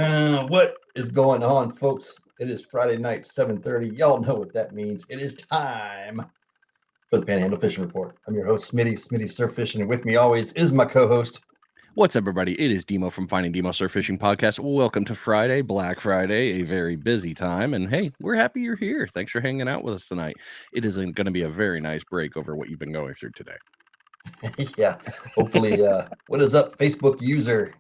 What is going on, folks? It is Friday night, 7:30. Y'all know what that means. It is time for the Panhandle Fishing Report. I'm your host, Smitty Surf Fishing, and with me always is my co-host. What's up, everybody? It is Demo from Finding Demo Surf Fishing Podcast. Welcome to Friday, Black Friday, a very busy time. And hey, we're happy you're here. Thanks for hanging out with us tonight. It is going to be a very nice break over what you've been going through today. Yeah, hopefully. What is up, Facebook user?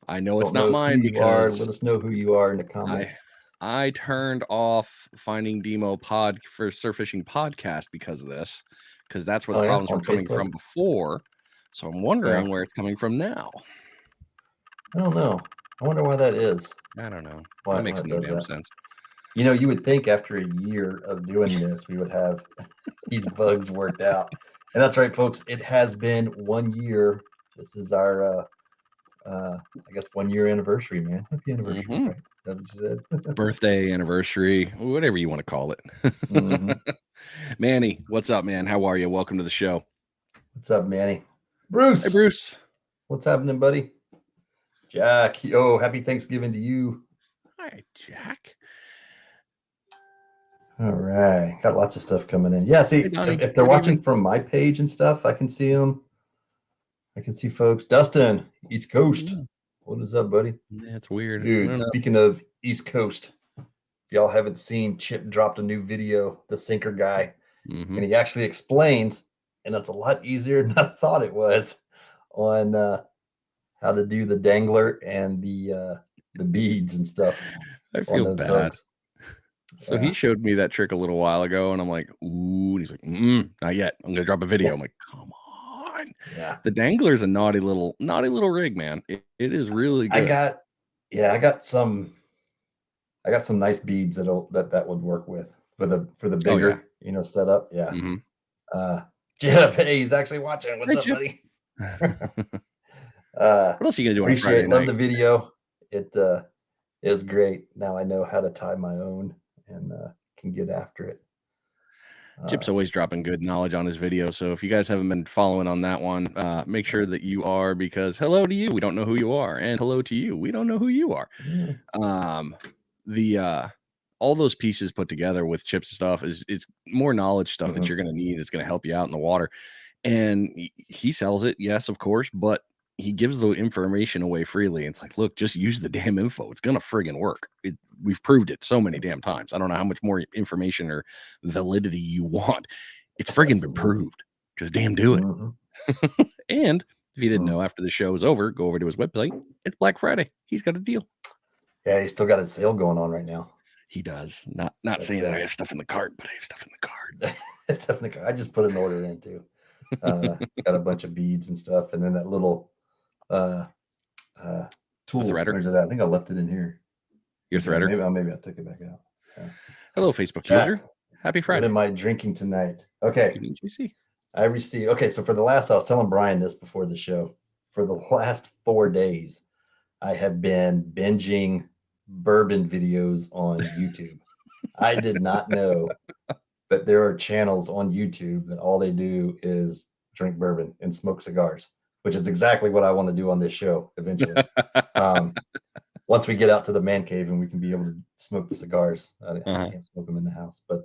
I know it's not mine because let us know who you are in the comments. I turned off Finding Demo Pod for Surf Fishing Podcast because of this, because that's where the problems were coming from before. So I'm wondering where it's coming from now. I don't know. I wonder why that is. I don't know. That makes no damn sense. You know, you would think after a year of doing this, we would have these bugs worked out. And that's right, folks. It has been 1 year. This is our, I guess, 1 year anniversary, man. Happy anniversary, right? That's what you said. Birthday, anniversary, whatever you want to call it. Manny, what's up, man? How are you? Welcome to the show. What's up, Manny? Bruce. Hey, Bruce. What's happening, buddy? Jack. Oh, happy Thanksgiving to you. Hi, Jack. All right. Got lots of stuff coming in. Yeah, see, if they're watching from my page and stuff, I can see them. I can see folks. Dustin, East Coast. Yeah. What is up, buddy? Yeah, it's weird. Dude, speaking of East Coast, if y'all haven't seen, Chip dropped a new video, the sinker guy, and he actually explains, and it's a lot easier than I thought it was, on how to do the dangler and the beads and stuff. I feel bad. Hooks. So he showed me that trick a little while ago, and I'm like, ooh, and he's like, not yet. I'm gonna drop a video. I'm like, come on. Yeah. The dangler is a naughty little rig, man. It is really good. I got some nice beads that would work with for the bigger, setup. Yeah. Jeff, hey, he's actually watching. What's up, buddy? What else are you gonna do on Friday night? Love the video. It is great. Now I know how to tie my own and can get after it. Chip's always dropping good knowledge on his video. So if you guys haven't been following on that one, make sure that you are, because hello to you, we don't know who you are, and hello to you, we don't know who you are. All those pieces put together with Chip's stuff is more knowledge stuff that you're going to need. It's going to help you out in the water, and he sells it, yes, of course, but he gives the information away freely. It's like, look, just use the damn info. It's going to friggin' work. We've proved it so many damn times. I don't know how much more information or validity you want. It's friggin' been proved. Just damn do it. And if you didn't know, after the show is over, go over to his website. It's Black Friday. He's got a deal. Yeah, he's still got a sale going on right now. He does. Not saying that I have stuff in the cart, but I have stuff in the cart. Stuff in the cart. I just put an order in too. Got a bunch of beads and stuff, and then that little tool. Threader. Where's it at? I think I left it in here. Your threader? Maybe I took it back out. Yeah. Hello, Facebook user. Happy Friday. What am I drinking tonight? Okay. I received. Okay, so for the last, I was telling Brian this before the show. For the last 4 days, I have been binging bourbon videos on YouTube. I did not know that there are channels on YouTube that all they do is drink bourbon and smoke cigars, which is exactly what I want to do on this show eventually. Once we get out to the man cave and we can be able to smoke the cigars. I can't smoke them in the house, but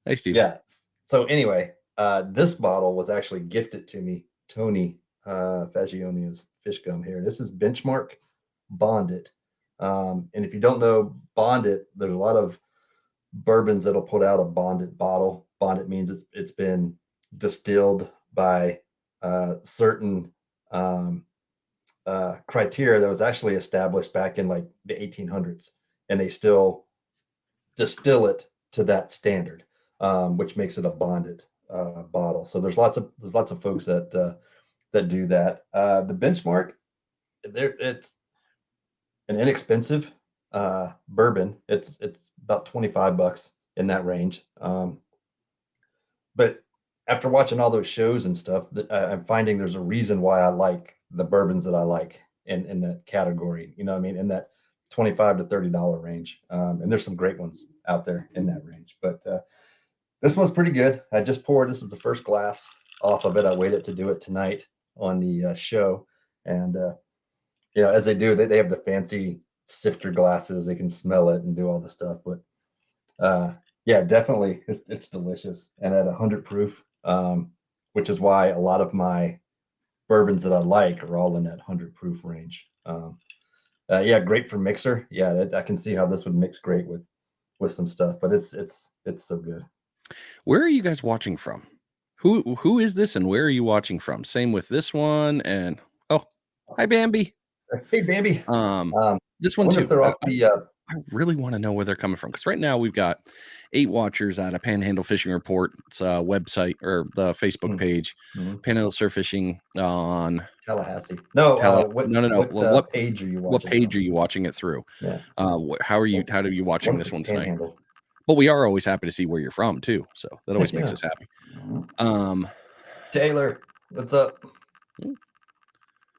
hey, Steve. Yeah. So anyway, this bottle was actually gifted to me, Tony Fagionio's fish gum here. This is Benchmark Bonded. And if you don't know Bonded, there's a lot of bourbons that'll put out a bonded bottle. Bonded means it's been distilled by certain criteria that was actually established back in like the 1800s, and they still distill it to that standard, which makes it a bonded bottle. So there's lots of folks that do that. The Benchmark, it's an inexpensive bourbon. It's about $25 in that range. But after watching all those shows and stuff, I'm finding there's a reason why I like the bourbons that I like in that category. You know what I mean? In that $25 to $30 range. And there's some great ones out there in that range. But this one's pretty good. I just poured. This is the first glass off of it. I waited to do it tonight on the show. And as they do, they have the fancy sifter glasses. They can smell it and do all the stuff. But yeah, definitely, it's delicious, and at 100 proof, which is why a lot of my bourbons that I like are all in that 100 proof range. Yeah, great for mixer. Yeah, I can see how this would mix great with some stuff, but it's so good. Where are you guys watching from? Who is this, and where are you watching from? Same with this one, and oh, hi Bambi. Hey Bambi. This one too. They're off the. I really want to know where they're coming from, because right now we've got 8 watchers at a Panhandle Fishing Report. It's a website or the Facebook page, Panhandle Surf Fishing on Tallahassee. No, no. What page are you watching? What page are you watching it through? Yeah. How are you watching this one tonight? But we are always happy to see where you're from too, so that always makes us happy. Taylor, what's up?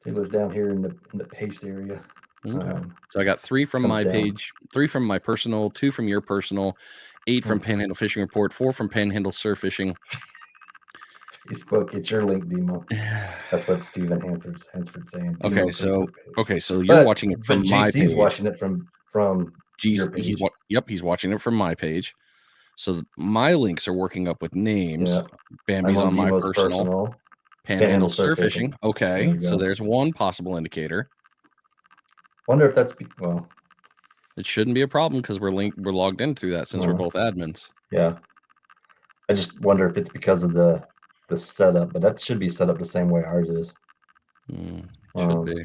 Taylor's down here in the Pace area. Okay. So I got 3 from my page, 3 from my personal, 2 from your personal, 8 from Panhandle Fishing Report, 4 from Panhandle Surf Fishing. Facebook, it's your link, Demo. That's what Stephen Hansford's saying. Okay, so you're watching it from my page. He's watching it from your page. He's watching it from my page. So my links are working up with names. Yeah. Bambi's on my personal. Panhandle Surf Fishing. Okay, so there's one possible indicator. Wonder if that's it shouldn't be a problem, because we're logged in through that, since we're both admins. Yeah, I just wonder if it's because of the setup, but that should be set up the same way ours is. Should be.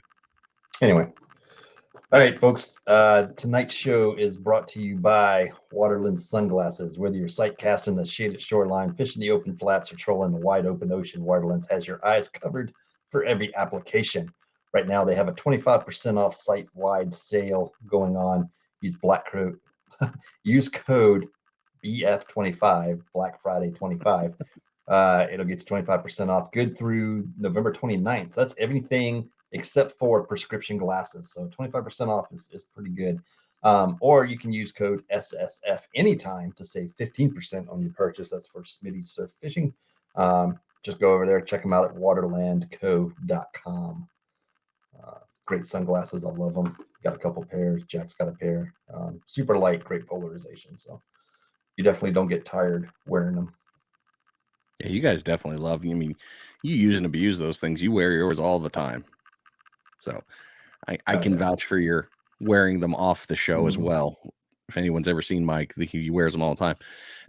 Anyway, all right, folks. Tonight's show is brought to you by Waterland Sunglasses. Whether you're sight casting the shaded shoreline, fishing the open flats, or trolling the wide open ocean, Waterlands has your eyes covered for every application. Right now, they have a 25% off site-wide sale going on. Use code BF25, Black Friday 25. It'll get you 25% off. Good through November 29th. So that's everything except for prescription glasses. So 25% off is pretty good. Or you can use code SSF anytime to save 15% on your purchase. That's for Smitty Surf Fishing. Just go over there, check them out at waterlandco.com. Great sunglasses. I love them. Got a couple pairs. Jack's got a pair. Super light, great polarization. So you definitely don't get tired wearing them. Yeah, you guys definitely love. I mean, you use and abuse those things. You wear yours all the time. So I can vouch for your wearing them off the show as well. If anyone's ever seen Mike, he wears them all the time.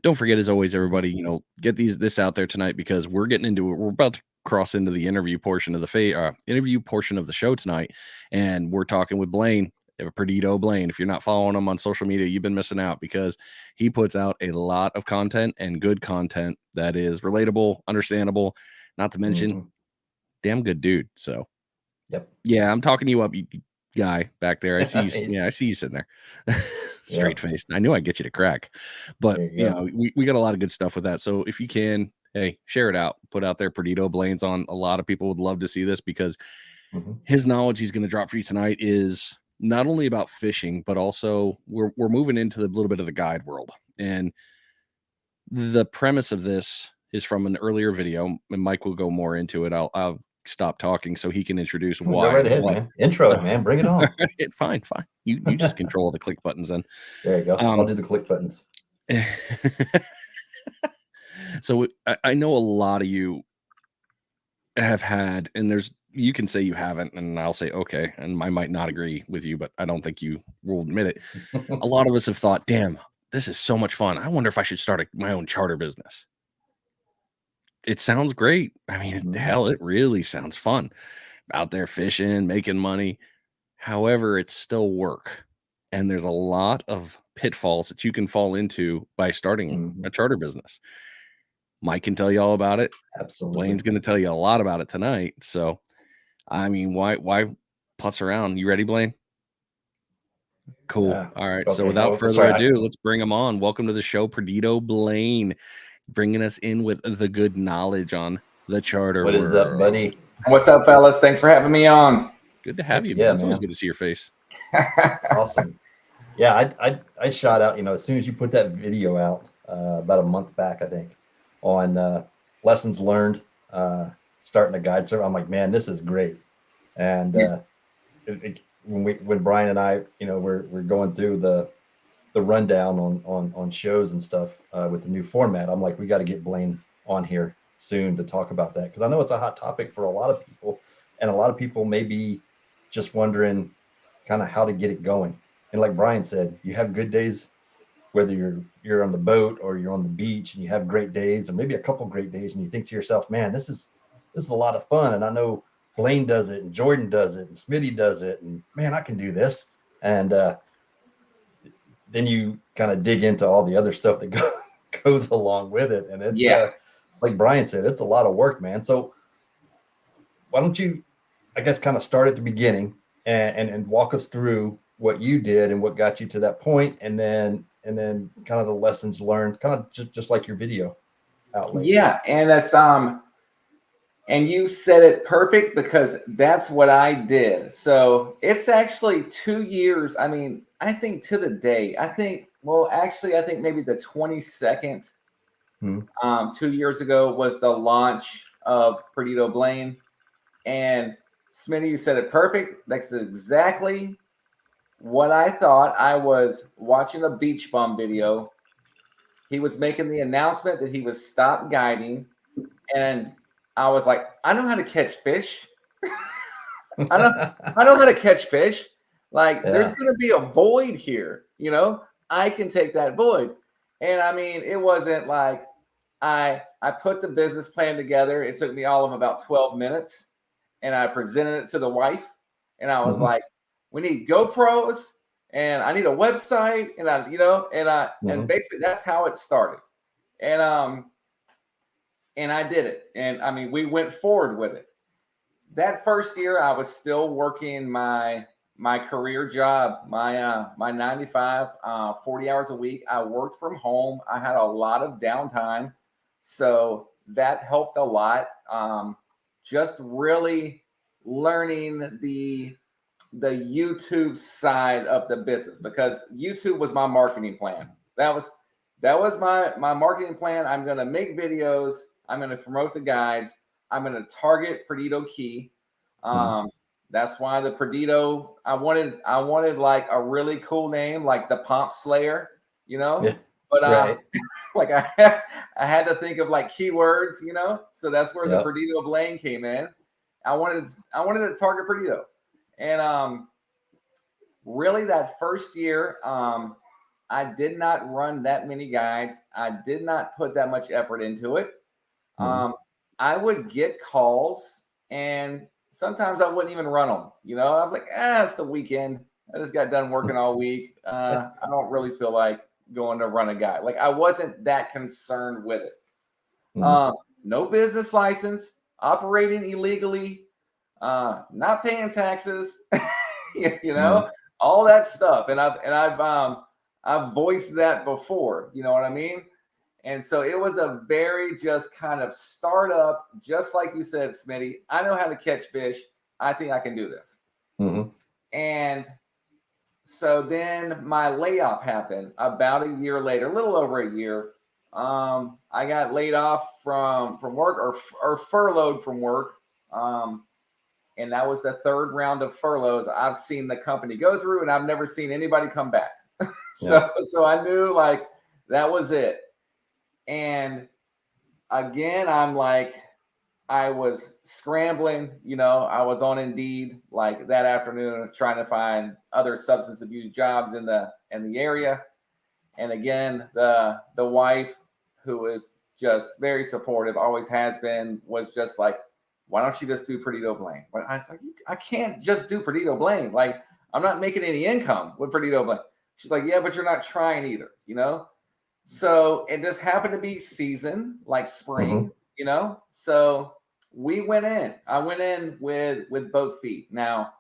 Don't forget, as always, everybody, get this out there tonight, because we're getting into it. We're about to cross into the interview portion of the show tonight, and we're talking with Blane, Perdido Blane. If you're not following him on social media, you've been missing out, because he puts out a lot of content, and good content that is relatable, understandable, not to mention damn good dude. So yeah, I'm talking you up, you guy back there. I see you. Yeah, I see you sitting there straight faced. I knew I'd get you to crack, but we got a lot of good stuff with that. So if you can, hey, share it out, put out there. Perdido Blane's on. A lot of people would love to see this, because his knowledge he's going to drop for you tonight is not only about fishing, but also we're moving into the little bit of the guide world. And the premise of this is from an earlier video, and Mike will go more into it. I'll stop talking so he can introduce why. Go right ahead, man. Intro it, man. Bring it on. Fine. You just control the click buttons then. There you go. I'll do the click buttons. So I know a lot of you have had, and you can say you haven't, and I'll say okay, and I might not agree with you, but I don't think you will admit it. A lot of us have thought, damn, this is so much fun. I wonder if I should start my own charter business. It sounds great. I mean, hell, it really sounds fun. Out there fishing, making money. However, it's still work. And there's a lot of pitfalls that you can fall into by starting a charter business. Mike can tell you all about it. Absolutely. Blaine's going to tell you a lot about it tonight. So, I mean, why putz around? You ready, Blane? Cool. Yeah. All right. Okay. So without further ado, let's bring him on. Welcome to the show, Perdido Blane, bringing us in with the good knowledge on the charter world. What is up, buddy? What's up, fellas? Thanks for having me on. Good to have you. Yeah, it's always good to see your face. Awesome. Yeah, I shot out, as soon as you put that video out about a month back, I think, on lessons learned, starting a guide server. I'm like, man, this is great. And when Brian and I, we're going through the rundown on shows and stuff with the new format, I'm like, we got to get Blane on here soon to talk about that, because I know it's a hot topic for a lot of people, and a lot of people may be just wondering kind of how to get it going. And like Brian said, you have good days, whether you're on the boat or you're on the beach, and you have great days, or maybe a couple great days, and you think to yourself, man, this is a lot of fun, and I know Blane does it, and Jordan does it, and Smitty does it, and man, I can do this. And then you kind of dig into all the other stuff that goes along with it, and it's like Brian said, it's a lot of work, man. So why don't you, I guess, kind of start at the beginning and walk us through what you did and what got you to that point, and then kind of the lessons learned, kind of just like your video outlet. Yeah, and that's and you said it perfect, because that's what I did. So it's actually 2 years. I mean, I think to the day, I think maybe the 22nd, 2 years ago was the launch of Perdido Blane. And Smitty, you said it perfect. That's exactly what I thought. I was watching a beach bum video. He was making the announcement that he was stop guiding, and I was like, I know how to catch fish. I know how to catch fish. Like, there's going to be a void here. I can take that void. And I mean, it wasn't like I put the business plan together. It took me all of about 12 minutes, and I presented it to the wife, and I was like, we need GoPros, and I need a website, and and basically that's how it started. And I did it. And I mean, we went forward with it. That first year, I was still working my career job, my 9 to 5, 40 hours a week. I worked from home. I had a lot of downtime. So that helped a lot. Just really learning the YouTube side of the business, because YouTube was my marketing plan. That was my marketing plan. I'm going to make videos. I'm going to promote the guides. I'm going to target Perdido Key. That's why the Perdido, I wanted like a really cool name, like the Pomp Slayer, Yeah. But right. like I had to think of like keywords, So that's where the Perdido Blane came in. I wanted to target Perdido. And really that first year, I did not run that many guides. I did not put that much effort into it. I would get calls, and sometimes I wouldn't even run them. I'm like, it's the weekend. I just got done working all week. I don't really feel like going to run a guide. Like, I wasn't that concerned with it. No business license, operating illegally, not paying taxes, all that stuff. And I've voiced that before, you know what I mean? And so it was a very just kind of startup, just like you said, Smitty. I know how to catch fish. I think I can do this. And so then my layoff happened about a year later, a little over a year. I got laid off from work, or furloughed from work. And that was the third round of furloughs I've seen the company go through, and I've never seen anybody come back. So I knew like that was it. And again, I'm like, I was scrambling, I was on Indeed like that afternoon trying to find other substance abuse jobs in the area. And again, the wife, who is just very supportive, always has been, was just like, why don't you just do Perdido Blane? But I was like, I can't just do Perdido Blane. Like, I'm not making any income with Perdido Blane. She's like, yeah, but you're not trying either, So it just happened to be season, like spring, So we went in. I went in with both feet. Now,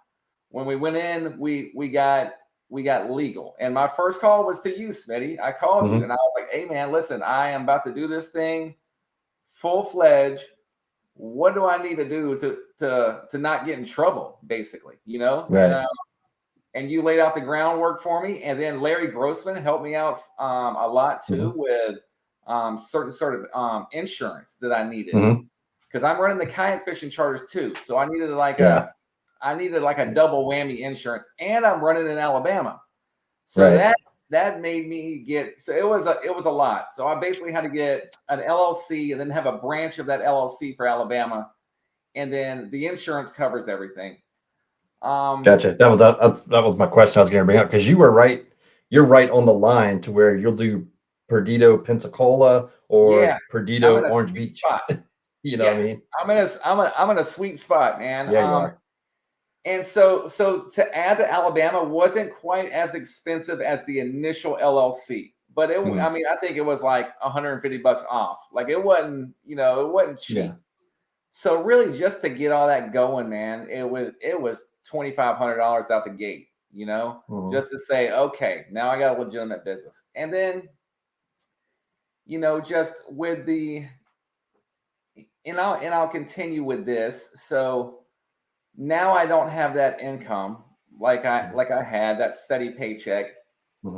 when we went in, we got legal. And my first call was to you, Smitty. I called you, and I was like, hey man, listen, I am about to do this thing full-fledged. What do I need to do to not get in trouble, basically, Right. And you laid out the groundwork for me. And then Larry Grossman helped me out a lot too with certain sort of insurance that I needed, because I'm running the kayak fishing charters too. So I needed like a I needed like a double whammy insurance, and I'm running in Alabama. So that made me get, so it was a lot. So I basically had to get an LLC and then have a branch of that LLC for Alabama, and then the insurance covers everything. Gotcha. That was my question I was going to bring up, because you're right on the line to where you'll do Perdido, Pensacola, or Perdido, Orange Beach. You know what I mean? I'm in a sweet spot, man. Yeah, you are. And so to add to Alabama wasn't quite as expensive as the initial LLC, but I mean, I think it was like $150 off. Like it wasn't cheap. Yeah. So really, just to get all that going, man, it was $2,500 out the gate, just to say, okay, now I got a legitimate business. And then, just with and I'll continue with this. So now I don't have that income like I had, that steady paycheck.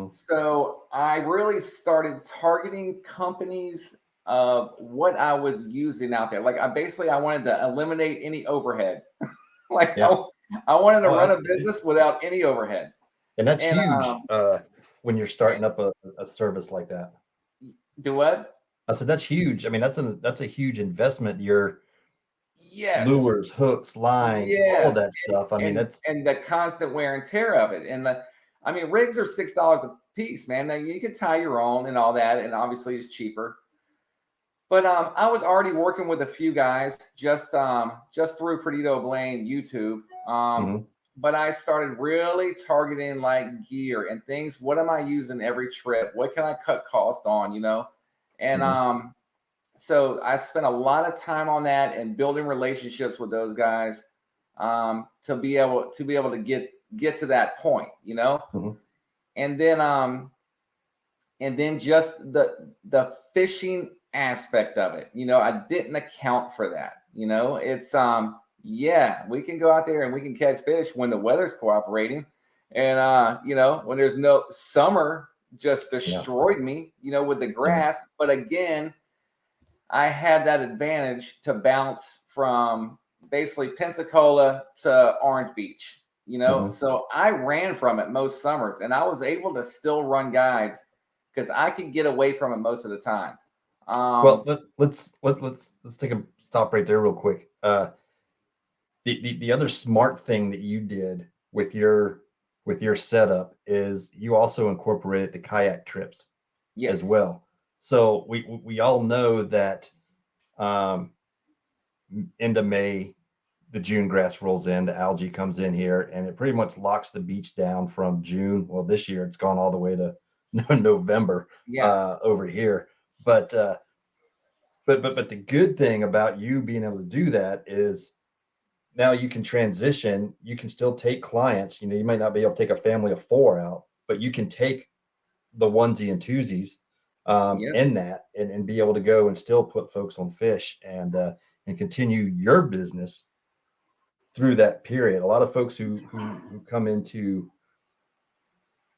So I really started targeting companies of what I was using out there. Like I wanted to eliminate any overhead. I wanted to run a business without any overhead. And that's huge when you're starting up a service like that. Do what? I said that's huge. I mean, that's a huge investment. Your lures, hooks, line, all of that stuff. I mean, that's and the constant wear and tear of it. And rigs are $6 a piece, man. Now you can tie your own and all that, and obviously it's cheaper. But I was already working with a few guys just through Perdido, Blane, YouTube. But I started really targeting like gear and things. What am I using every trip? What can I cut cost on? And so I spent a lot of time on that and building relationships with those guys to be able to get to that point, and then just the fishing aspect of it. I didn't account for that. It's we can go out there and we can catch fish when the weather's cooperating, and when there's no summer just destroyed me, with the grass. But again, I had that advantage to bounce from basically Pensacola to Orange Beach, so I ran from it most summers, and I was able to still run guides because I could get away from it most of the time. Well, let's take a stop right there real quick. The other smart thing that you did with your setup is you also incorporated the kayak trips as well. So we all know that end of May, the June grass rolls in, the algae comes in here, and it pretty much locks the beach down from June. Well, this year it's gone all the way to November over here. But the good thing about you being able to do that is now you can transition. You can still take clients. You might not be able to take a family of 4 out, but you can take the onesie and twosies in that and be able to go and still put folks on fish and continue your business through that period. A lot of folks who come into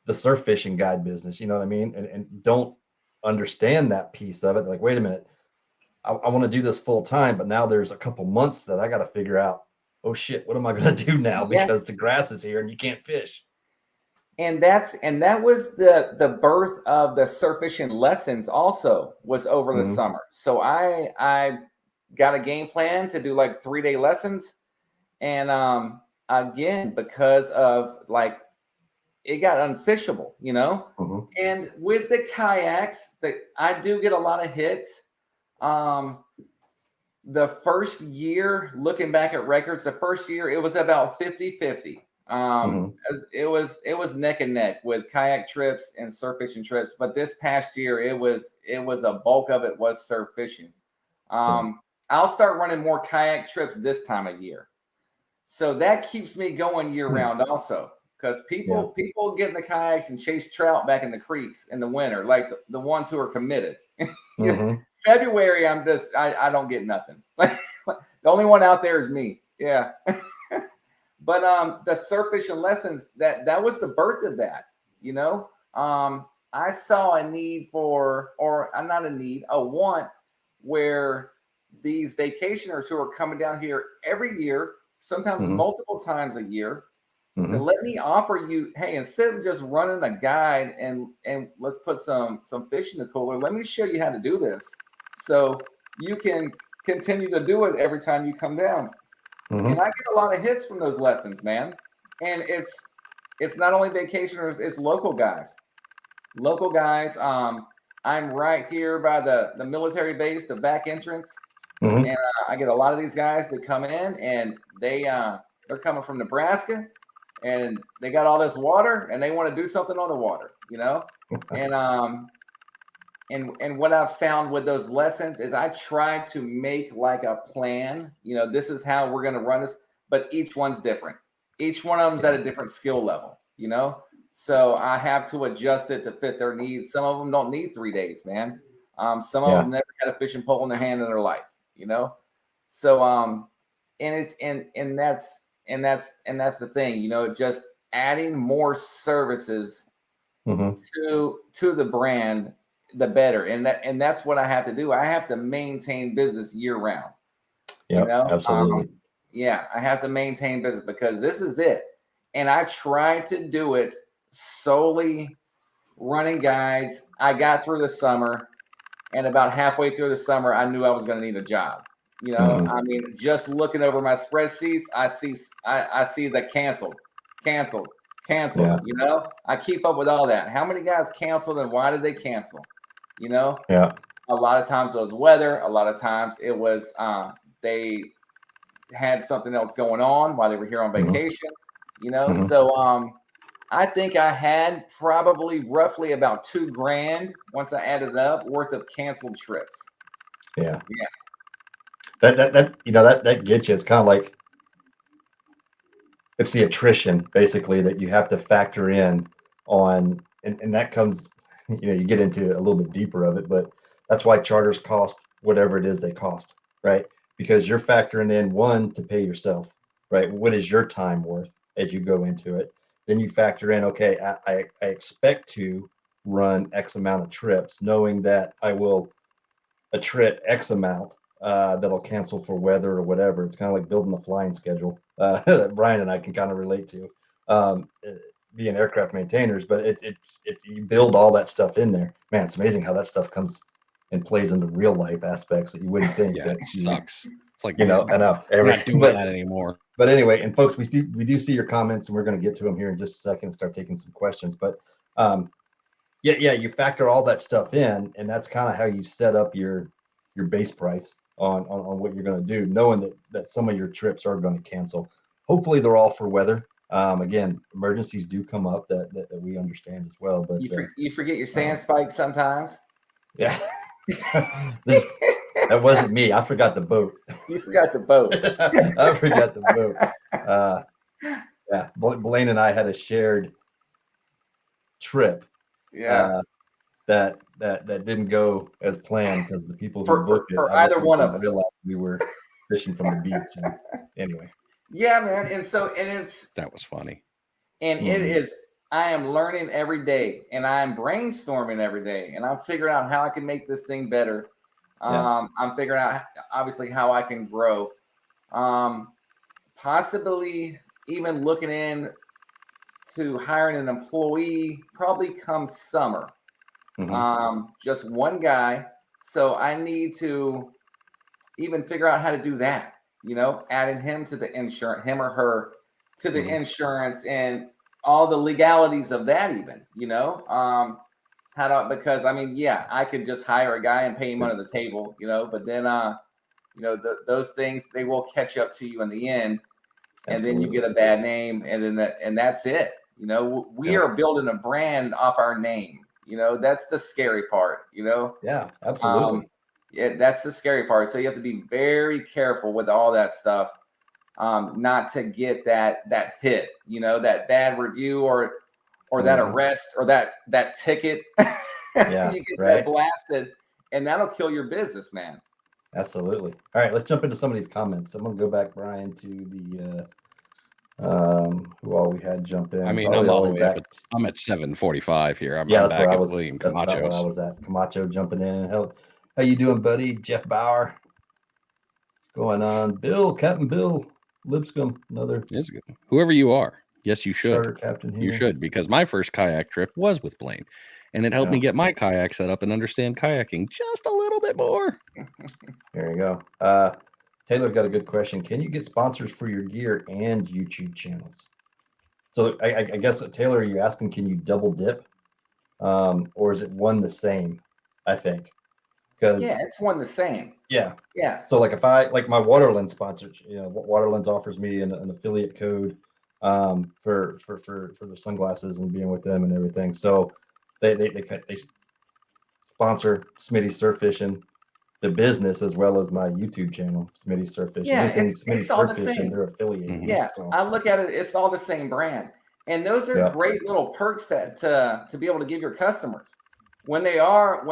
the surf fishing guide business, you know what I mean, and don't understand that piece of it. Like, wait a minute, I want to do this full time, but now there's a couple months that I got to figure out, oh shit, what am I going to do now? Because the grass is here and you can't fish. And that was the birth of the surf fishing lessons also was over the summer. So I got a game plan to do like 3-day lessons. And again, because of like, it got unfishable, and with the kayaks, I do get a lot of hits. The first year, looking back at records, the first year it was about 50-50. It was neck and neck with kayak trips and surf fishing trips. But this past year, it was a bulk of it was surf fishing. I'll start running more kayak trips this time of year, so that keeps me going year round also. Because people get in the kayaks and chase trout back in the creeks in the winter, like the ones who are committed. February, I don't get nothing. Like the only one out there is me. Yeah. But the surf fishing lessons, that was the birth of that. I saw a need a want where these vacationers who are coming down here every year sometimes multiple times a year, to let me offer you, hey, instead of just running a guide and let's put some fish in the cooler, let me show you how to do this so you can continue to do it every time you come down. And I get a lot of hits from those lessons, man. And it's not only vacationers, it's local guys. I'm right here by the military base, the back entrance. And I get a lot of these guys that come in, and they're coming from Nebraska, and they got all this water, and they want to do something on the water, you know. And what I've found with those lessons is I try to make like a plan. You know, this is how we're going to run this, but each one's different. Each one of them's at a different skill level, you know. So I have to adjust it to fit their needs. Some of them don't need 3 days, man. Some of them never had a fishing pole in their hand in their life, you know. So and that's the thing, you know, just adding more services to the brand, the better. And that's what I have to do. I have to maintain business year round. Yeah, you know? Absolutely. I have to maintain business because this is it. And I try to do it solely running guides. I got through the summer, and about halfway through the summer, I knew I was going to need a job. You know, I mean, just looking over my spreadsheets, I see the canceled. Yeah. You know, I keep up with all that. How many guys canceled and why did they cancel? You know, a lot of times it was weather. A lot of times it was they had something else going on while they were here on vacation. You know, so I think I had probably roughly about $2,000 once I added it up worth of canceled trips. Yeah. That you know that gets you. It's kind of like it's the attrition basically that you have to factor in on, and that comes, you know, you get into a little bit deeper of it, but that's why charters cost whatever it is they cost, right? Because you're factoring in one to pay yourself, right? What is your time worth as you go into it? Then you factor in, okay, I expect to run X amount of trips, knowing that I will attrit X amount that'll cancel for weather or whatever. It's kind of like building a flying schedule that Brian and I can kind of relate to, being aircraft maintainers. But it's you build all that stuff in there. Man, it's amazing how that stuff comes and plays into real life aspects that you wouldn't think. Yeah, it sucks. It's like, you know, I know. We're not doing that anymore. But anyway, and folks, we do see your comments, and we're going to get to them here in just a second and start taking some questions. But you factor all that stuff in, and that's kind of how you set up your base price on what you're going to do, knowing that some of your trips are going to cancel. Hopefully they're all for weather. Again, emergencies do come up that we understand as well. But you forget your sand spike sometimes. Yeah. That wasn't me. I forgot the boat. You forgot the boat. I forgot the boat. Yeah. Blane and I had a shared trip. Yeah. That didn't go as planned because the people who booked it for either one of us realized we were fishing from the beach. And anyway. Yeah, man. And that was funny. And it is. I am learning every day, and I'm brainstorming every day, and I'm figuring out how I can make this thing better. I'm figuring out obviously how I can grow. Possibly even looking in to hiring an employee probably come summer. Just one guy. So I need to even figure out how to do that, you know, adding him to the insurance, him or her to the insurance and all the legalities of that even, you know, because I mean, yeah, I could just hire a guy and pay him under the table, you know, but then, you know, those things, they will catch up to you in the end. And Absolutely. Then you get a bad name and that's it. You know, we are building a brand off our name. You know, that's the scary part, you know? Yeah, absolutely. That's the scary part. So you have to be very careful with all that stuff, not to get that hit, you know, that bad review or that arrest or that ticket. Yeah, you get that blasted, and that'll kill your business, man. Absolutely. All right, let's jump into some of these comments. I'm going to go back, Brian, to the who all we had jump in. I mean, I'm all the way back. I'm at 7:45 here. I'm back at William Camacho's. That's where I was at. Camacho jumping in. How you doing, buddy? Jeff Bauer. What's going on? Bill, Captain Bill. Lipscomb, another. It's good. Whoever you are, yes, you should. Captain here. You should, because my first kayak trip was with Blane, and it helped me get my kayak set up and understand kayaking just a little bit more. There you go. Taylor got a good question. Can you get sponsors for your gear and YouTube channels? So I guess, Taylor, are you asking, can you double dip? Or is it one the same? I think. Yeah, it's one the same. Yeah. Yeah. So like if I like my Waterlands sponsors, Waterlands offers me an affiliate code for the sunglasses and being with them and everything. So they sponsor Smitty Surf Fishing, the business, as well as my YouTube channel, Smitty Surf Fishing. Yeah, Anything it's Smitty all Surf the Fishing, same. they're affiliated. Yeah, so. I look at it, it's all the same brand. And those are great little perks that to be able to give your customers when they are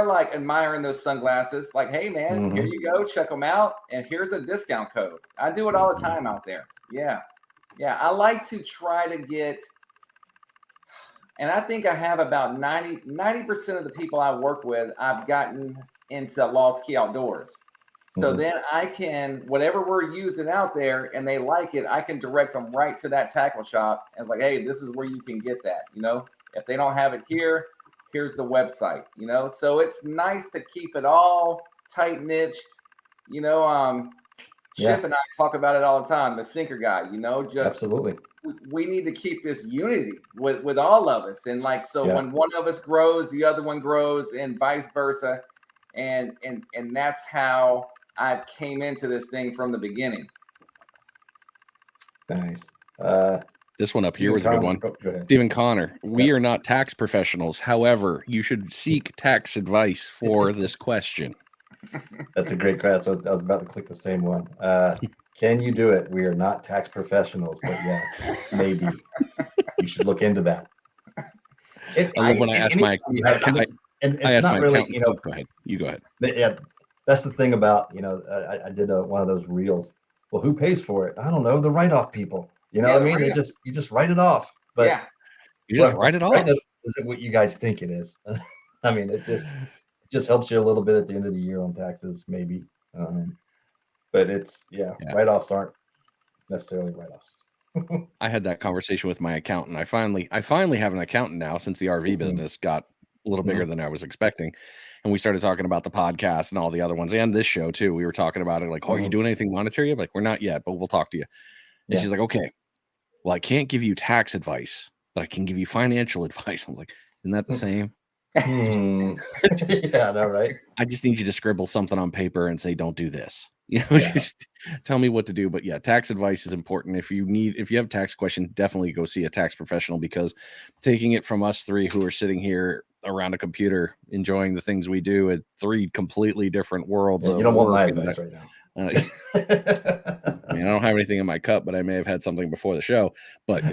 like admiring those sunglasses, like, hey man, here you go, check them out, and here's a discount code. I do it all the time out there. Yeah. I like to try to get, and I think I have about 90% of the people I work with, I've gotten into Lost Key Outdoors. So then I can, whatever we're using out there and they like it, I can direct them right to that tackle shop. And it's like, hey, this is where you can get that. If they don't have it here, here's the website, So it's nice to keep it all tight niched. Chip and I talk about it all the time, the sinker guy, just absolutely. We need to keep this unity with all of us. And when one of us grows, the other one grows, and vice versa. And that's how I came into this thing from the beginning. Nice. This one up here was a good one. Stephen Connor, we are not tax professionals. However, you should seek tax advice for this question. That's a great question. I was about to click the same one. Can you do it? We are not tax professionals, but yeah, maybe you should look into that. When I ask my accountant, go ahead. You go ahead. Yeah, that's the thing about, I did one of those reels. Well, who pays for it? I don't know. The write-off people. You know what I mean? You just write it off. But you just write it off. Isn't what you guys think it is. I mean, it just helps you a little bit at the end of the year on taxes, maybe. But it's write-offs aren't necessarily write-offs. I had that conversation with my accountant. I finally have an accountant now since the RV business got a little bigger than I was expecting. And we started talking about the podcast and all the other ones and this show too. We were talking about it like, are you doing anything monetary? I'm like, we're not yet, but we'll talk to you. And she's like, okay, well, I can't give you tax advice, but I can give you financial advice. I was like, isn't that the same? Yeah, no, right. I just need you to scribble something on paper and say, don't do this. Just tell me what to do. But yeah, tax advice is important. If you have a tax question, definitely go see a tax professional, because taking it from us three who are sitting here around a computer enjoying the things we do at three completely different worlds. You don't want my advice right now. I mean, I don't have anything in my cup, but I may have had something before the show. But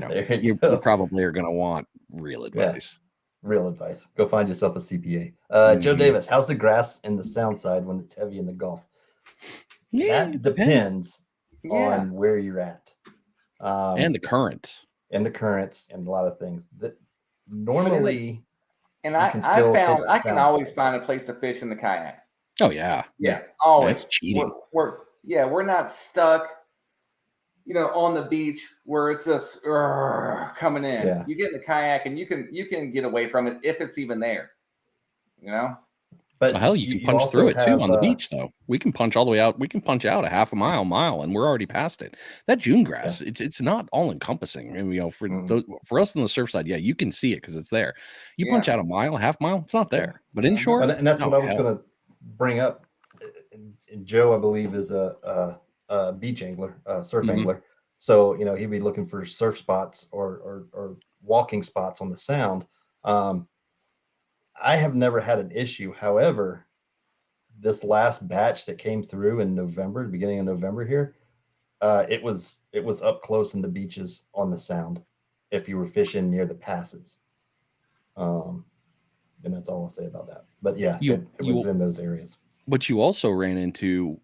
you probably are going to want real advice. Real advice. Go find yourself a CPA. Joe Davis, how's the grass in the sound side when it's heavy in the Gulf? That depends on where you're at, and the currents, and a lot of things that normally. And I found I can always find a place to fish in the kayak. Oh yeah, always. That's cheating. We're not stuck, on the beach where it's just coming in. Yeah. You get in the kayak and you can get away from it if it's even there. But hell, you can punch through it too on the beach though. We can punch all the way out. We can punch out a half a mile, and we're already past it. That June grass, it's not all encompassing. And for us on the surf side, you can see it because it's there. You punch out a mile, half mile, it's not there. But inshore, and that's what I was going to bring up. And Joe, I believe, is a beach angler, surf angler. So he'd be looking for surf spots or walking spots on the sound. I have never had an issue. However, this last batch that came through in November, the beginning of November here, it was up close in the beaches on the sound if you were fishing near the passes. And that's all I'll say about that. But yeah, it was in those areas. But you also ran into,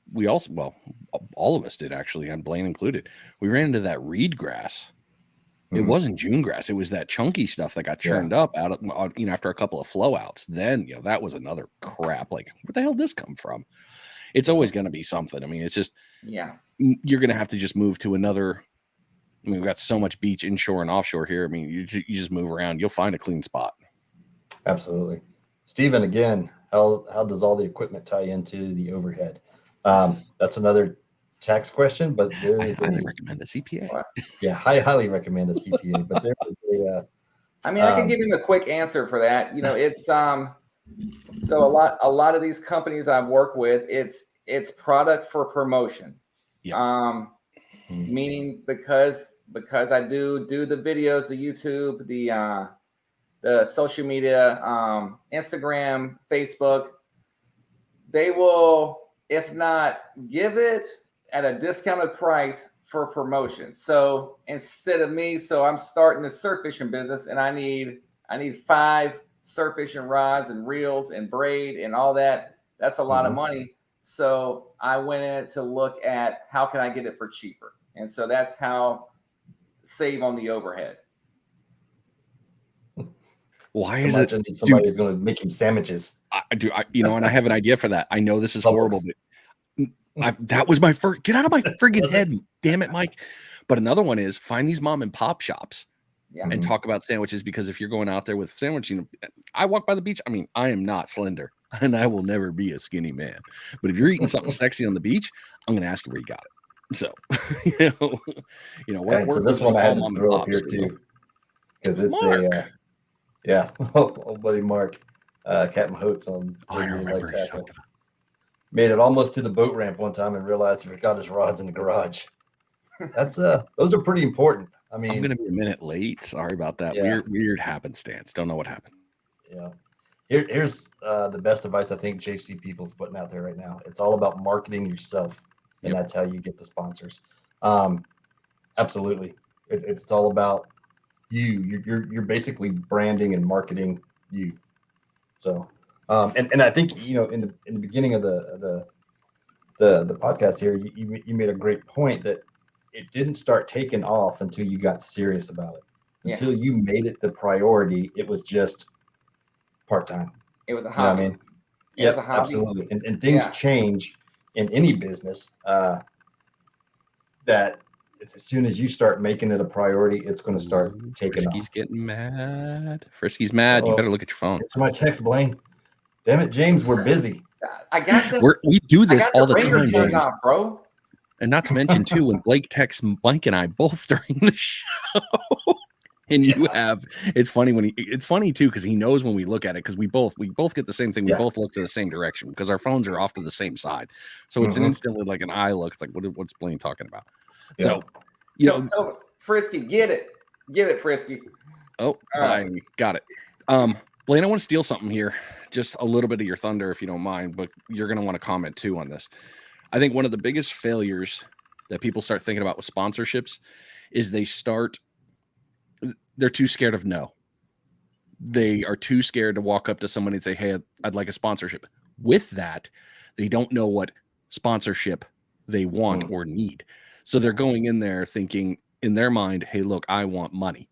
all of us did actually, and Blane included. We ran into that reed grass. It wasn't June grass. It was that chunky stuff that got churned up out of, after a couple of flowouts. Then, that was another crap. Like, where the hell did this come from? It's always going to be something. I mean, it's just, you're going to have to just move to another. I mean, we've got so much beach inshore and offshore here. I mean, you just move around, you'll find a clean spot. Absolutely. Steven, again, how does all the equipment tie into the overhead? That's another tax question, but there is I highly recommend a CPA. Yeah, I highly recommend a CPA, but there is a. I mean, I can give him a quick answer for that. You know, it's so a lot of these companies I've worked with, it's product for promotion. Yep. Meaning because I do the videos, the YouTube, the social media, Instagram, Facebook, they will, if not give it at a discounted price for promotion. So instead of me, I'm starting a surf fishing business and I need 5 surf fishing rods and reels and braid and all that. That's a lot of money. So I went in to look at how can I get it for cheaper. And so that's how save on the overhead. Why is it somebody's going to make him sandwiches? And I have an idea for that. I know this is horrible, but that was my first. Get out of my friggin' head, damn it, Mike. But another one is find these mom and pop shops and talk about sandwiches, because if you're going out there with sandwich, I walk by the beach. I mean, I am not slender and I will never be a skinny man. But if you're eating something sexy on the beach, I'm going to ask you where you got it. So, so this one I had to throw up here too, because it's yeah, old buddy Mark, Captain Hoots on. I remember made it almost to the boat ramp one time and realized he forgot his rods in the garage. That's those are pretty important. I mean, I'm gonna be a minute late. Sorry about that. Yeah. Weird happenstance. Don't know what happened. Yeah. Here's the best advice I think JC People's putting out there right now. It's all about marketing yourself, and that's how you get the sponsors. Absolutely. It's all about you. You're basically branding and marketing you. So, and I think in the beginning of the podcast here, you made a great point that it didn't start taking off until you got serious about it. Until you made it the priority, it was just part-time. It was a hobby. You know what I mean? Yeah, absolutely. And things change in any business. That it's as soon as you start making it a priority, it's going to start taking off. Frisky's getting mad. Frisky's mad. You better look at your phone. It's my text, Blane. Damn it, James, we're busy. I got we do this all the time, James. Off, bro. And not to mention too, when Blake texts Mike and I both during the show, and it's funny too, because he knows when we look at it, because we both get the same thing. We both look to the same direction because our phones are off to the same side. So it's an instantly like an eye look. It's like, what's Blane talking about? So, Frisky, get it, Frisky. Oh, I got it. Blane, I want to steal something here, just a little bit of your thunder, if you don't mind, but you're going to want to comment too on this. I think one of the biggest failures that people start thinking about with sponsorships is they're too scared of no. They are too scared to walk up to somebody and say, hey, I'd like a sponsorship. With that, they don't know what sponsorship they want or need. So they're going in there thinking in their mind, hey, look, I want money.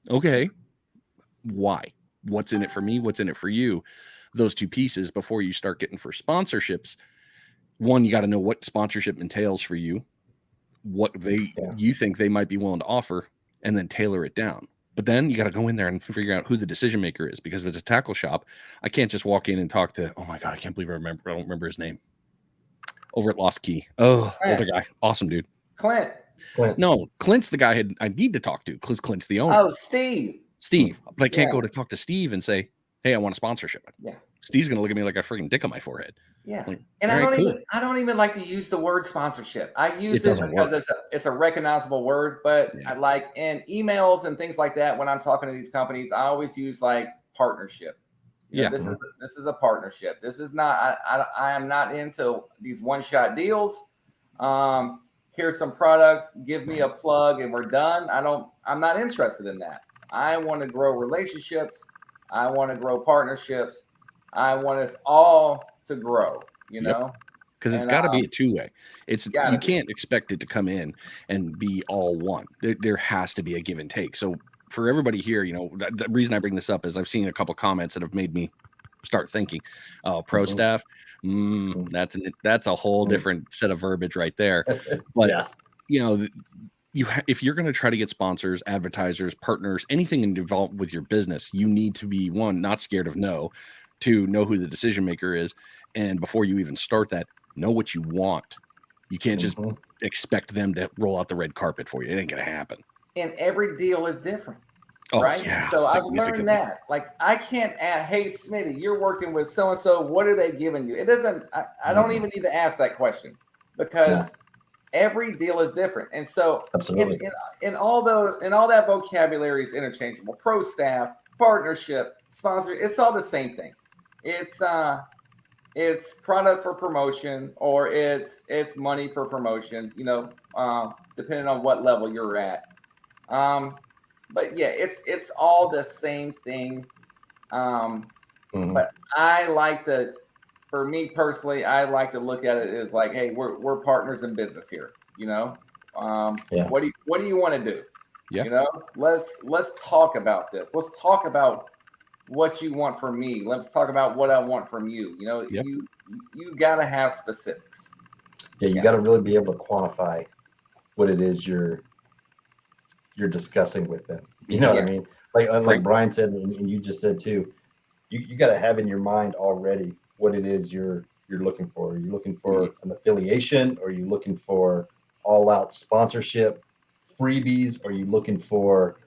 Okay. Why? What's in it for me? What's in it for you? Those two pieces before you start getting for sponsorships. One, you got to know what sponsorship entails for you, what you think they might be willing to offer, and then tailor it down. But then you got to go in there and figure out who the decision maker is, because if it's a tackle shop, I can't just walk in and talk to, oh my God, I can't believe I don't remember his name. Over at Lost Key. Oh, older guy. Awesome dude. Clint. No, Clint's the guy I need to talk to, because Clint's the owner. Oh, Steve. But I can't go to talk to Steve and say, hey, I want a sponsorship. Yeah. Steve's going to look at me like a freaking dick on my forehead. Yeah. Like, and I don't even like to use the word sponsorship. I use it because it's a recognizable word, but I like in emails and things like that, when I'm talking to these companies, I always use like partnership. This is a partnership. This is not, I am not into these one-shot deals. Here's some products, give me a plug and we're done. I'm not interested in that. I want to grow relationships. I want to grow partnerships. I want us all to grow, because it's got to be a two-way. You can't expect it to come in and be all one. There has to be a give and take. So for everybody here, the reason I bring this up is I've seen a couple comments that have made me start thinking, oh, pro staff, that's a whole different set of verbiage right there. But if you're going to try to get sponsors, advertisers, partners, anything involved with your business, you need to be, one, not scared of no, to know who the decision maker is, and before you even start that, know what you want. You can't just expect them to roll out the red carpet for you. It ain't going to happen. And every deal is different. Oh, right? Yeah, so I've learned that. Like, I can't ask, hey, Smitty, you're working with so-and-so. What are they giving you? It doesn't, I don't even need to ask that question, because every deal is different. And so in all that vocabulary is interchangeable. Pro staff, partnership, sponsor, it's all the same thing. It's product for promotion, or it's money for promotion, depending on what level you're at. But yeah, it's all the same thing. But I like to, for me personally, I like to look at it as like, hey, we're partners in business here. What do you want to do? Yeah. Let's talk about this. Let's talk about what you want from me. Let's talk about what I want from you. You gotta have specifics. Yeah, you got to really be able to quantify what it is you're discussing with them. You know what I mean? Like Brian said, and you just said too, you got to have in your mind already what it is you're looking for. Are you looking for an affiliation? Or are you looking for all out sponsorship, freebies? Are you looking for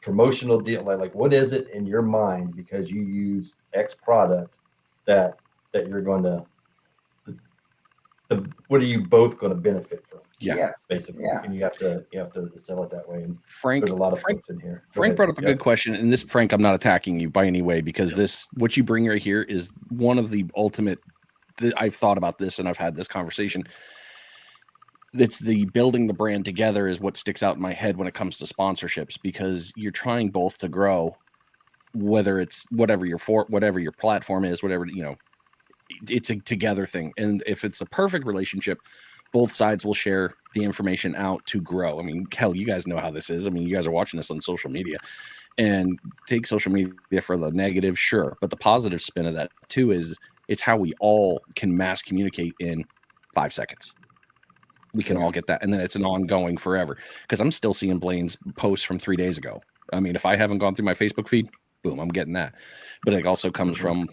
promotional deal? Like what is it in your mind, because you use X product that you're going to, what are you both going to benefit from? Basically. And you have to sell it that way. And Frank, there's a lot of folks in here. Frank brought up a good question. And this, Frank, I'm not attacking you by any way, because what you bring right here is one of the ultimate, I've thought about this and I've had this conversation. It's the building the brand together is what sticks out in my head when it comes to sponsorships, because you're trying both to grow, whether it's whatever your platform is, whatever, it's a together thing. And if it's a perfect relationship, both sides will share the information out to grow. I mean, hell, you guys know how this is. I mean, you guys are watching this on social media, and take social media for the negative, sure. But the positive spin of that too is it's how we all can mass communicate in 5 seconds. We can all get that. And then it's an ongoing forever, because I'm still seeing Blane's posts from 3 days ago. I mean, if I haven't gone through my Facebook feed, boom, I'm getting that. But it also comes from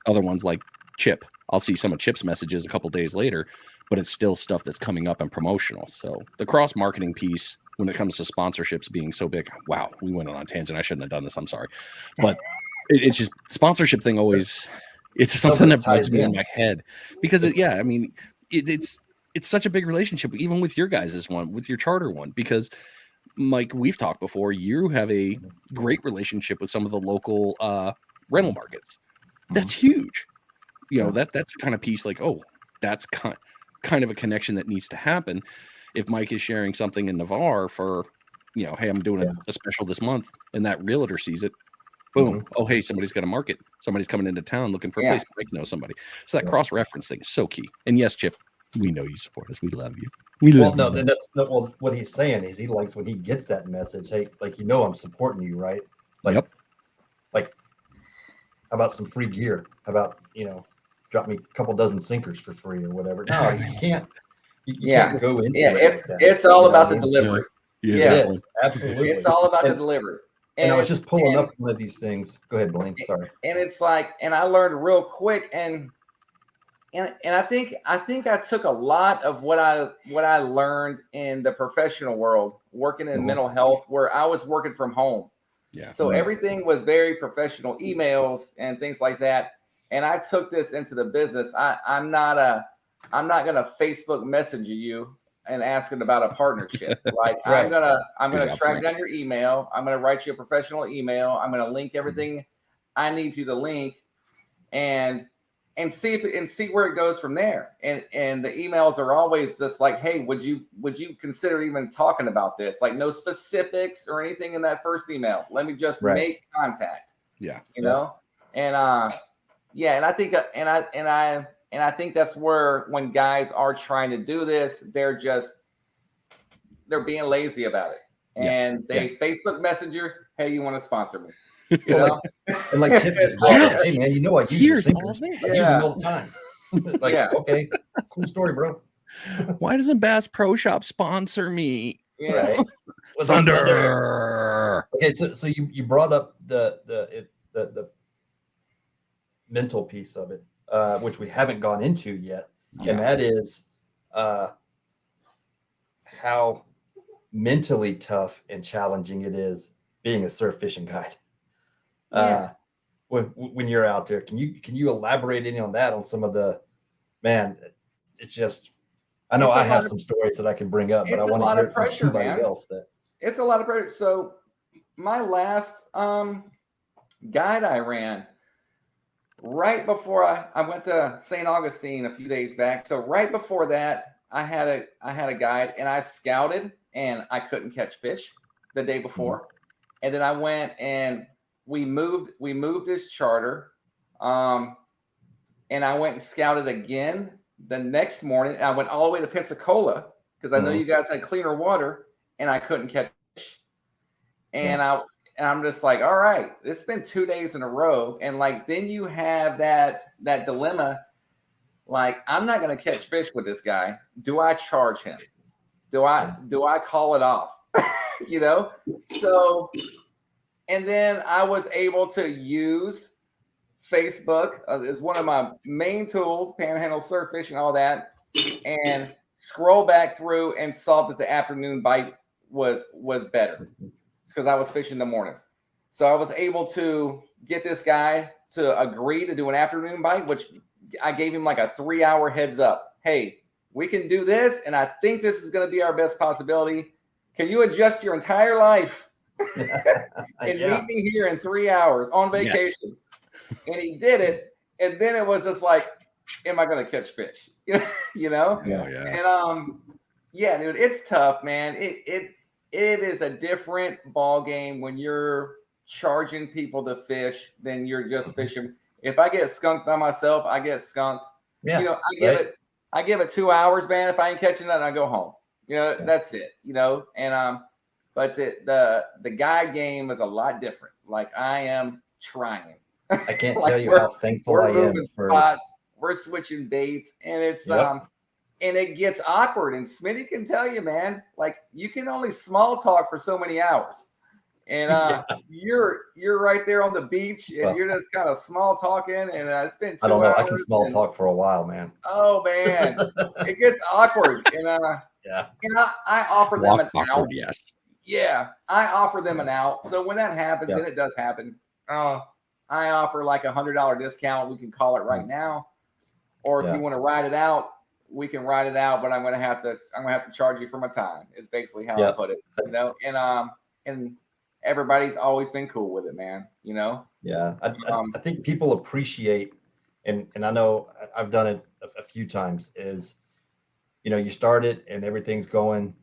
other ones like Chip. I'll see some of Chip's messages a couple days later, but it's still stuff that's coming up and promotional. So the cross marketing piece, when it comes to sponsorships being so big, wow, we went on a tangent. I shouldn't have done this. I'm sorry. But it's just sponsorship thing always, it's something that bugs me in my head, because it's such a big relationship, even with your guys' one, with your charter one, because Mike, we've talked before, you have a great relationship with some of the local rental markets. That's huge. That's the kind of piece like, oh, that's kind of a connection that needs to happen. If Mike is sharing something in Navarre for, hey, I'm doing a special this month, and that realtor sees it, boom. Oh, hey, somebody's got a market. Somebody's coming into town looking for a place. Mike knows somebody. So that cross-reference thing is so key. And yes, Chip, we know you support us. We love you. What he's saying is he likes when he gets that message. Hey, I'm supporting you, right? Like, how about some free gear? How about, drop me a couple dozen sinkers for free or whatever? No, you can't. You can't go into it like that. It's all about the delivery. It is, absolutely. It's all about the delivery. And I was just pulling up one of these things. Go ahead, Blane. Sorry. And it's like, and I learned real quick, and I think I took a lot of what I learned in the professional world, working in mental health, where I was working from home. Yeah. So everything was very professional, emails and things like that. And I took this into the business. I'm not gonna Facebook message you and asking about a partnership. Like I'm gonna track down your email. I'm gonna write you a professional email. I'm gonna link everything I need you to link, and see where it goes from there. And the emails are always just like, hey, would you consider even talking about this? Like no specifics or anything in that first email. Let me just make contact. Yeah. And I think I think that's where, when guys are trying to do this, they're being lazy about it. And they Facebook Messenger, hey, you want to sponsor me? And like Chip just yes. Hey man, you know I use your sinkers. I use them all the time. Like, okay, cool story, bro. Why doesn't Bass Pro Shop sponsor me? Yeah. Right. Thunder. Okay, so you brought up the mental piece of it, which we haven't gone into yet, and that is how mentally tough and challenging it is being a surf fishing guide. When you're out there, can you elaborate any on that, on some of the, man, it's just, I know I have some stories that I can bring up, but I want to hear from somebody else. It's a lot of pressure. So my last guide I ran right before I went to St. Augustine a few days back. So right before that, I had a guide, and I scouted, and I couldn't catch fish the day before. And then I went and we moved this charter. And I went and scouted again the next morning. I went all the way to Pensacola because I know you guys had cleaner water, and I couldn't catch fish. And I'm just like, all right, it's been 2 days in a row. And like, then you have that dilemma. Like, I'm not going to catch fish with this guy. Do I charge him? Do I call it off? You know? So, and then I was able to use Facebook as one of my main tools, Panhandle surf fishing, all that, and scroll back through and saw that the afternoon bite was better. It's because I was fishing in the mornings. So I was able to get this guy to agree to do an afternoon bite, which I gave him like a 3-hour heads up. Hey, we can do this, and I think this is going to be our best possibility. Can you adjust your entire life and meet me here in 3 hours on vacation? Yes. And he did it. And then it was just like, am I going to catch fish? You know? Yeah. And yeah, dude, it's tough, man. It is a different ball game when you're charging people to fish than you're just fishing. If I get skunked by myself, I get skunked. Yeah, you know, I give it 2 hours, man. If I ain't catching nothing, I go home. You know, that's it. You know, and but the guide game is a lot different. Like, I am trying. I can't tell you how thankful I am for spots. We're switching baits, and it's and it gets awkward. And Smitty can tell you, man, like, you can only small talk for so many hours. And you're right there on the beach, and you're just kind of small talking, and it's been 2 hours. I don't know. I can small talk for a while, man. Oh man, it gets awkward. And and I offer them an out. Yes. Yeah, I offer them an out. So when that happens, and it does happen, I offer like $100 discount. We can call it right now, or if you want to ride it out, we can ride it out. But I'm gonna have to charge you for my time. Is basically how I put it. You know, and everybody's always been cool with it, man. You know? Yeah. I think people appreciate, and I know I've done it a few times, is, you know, you start it and everything's going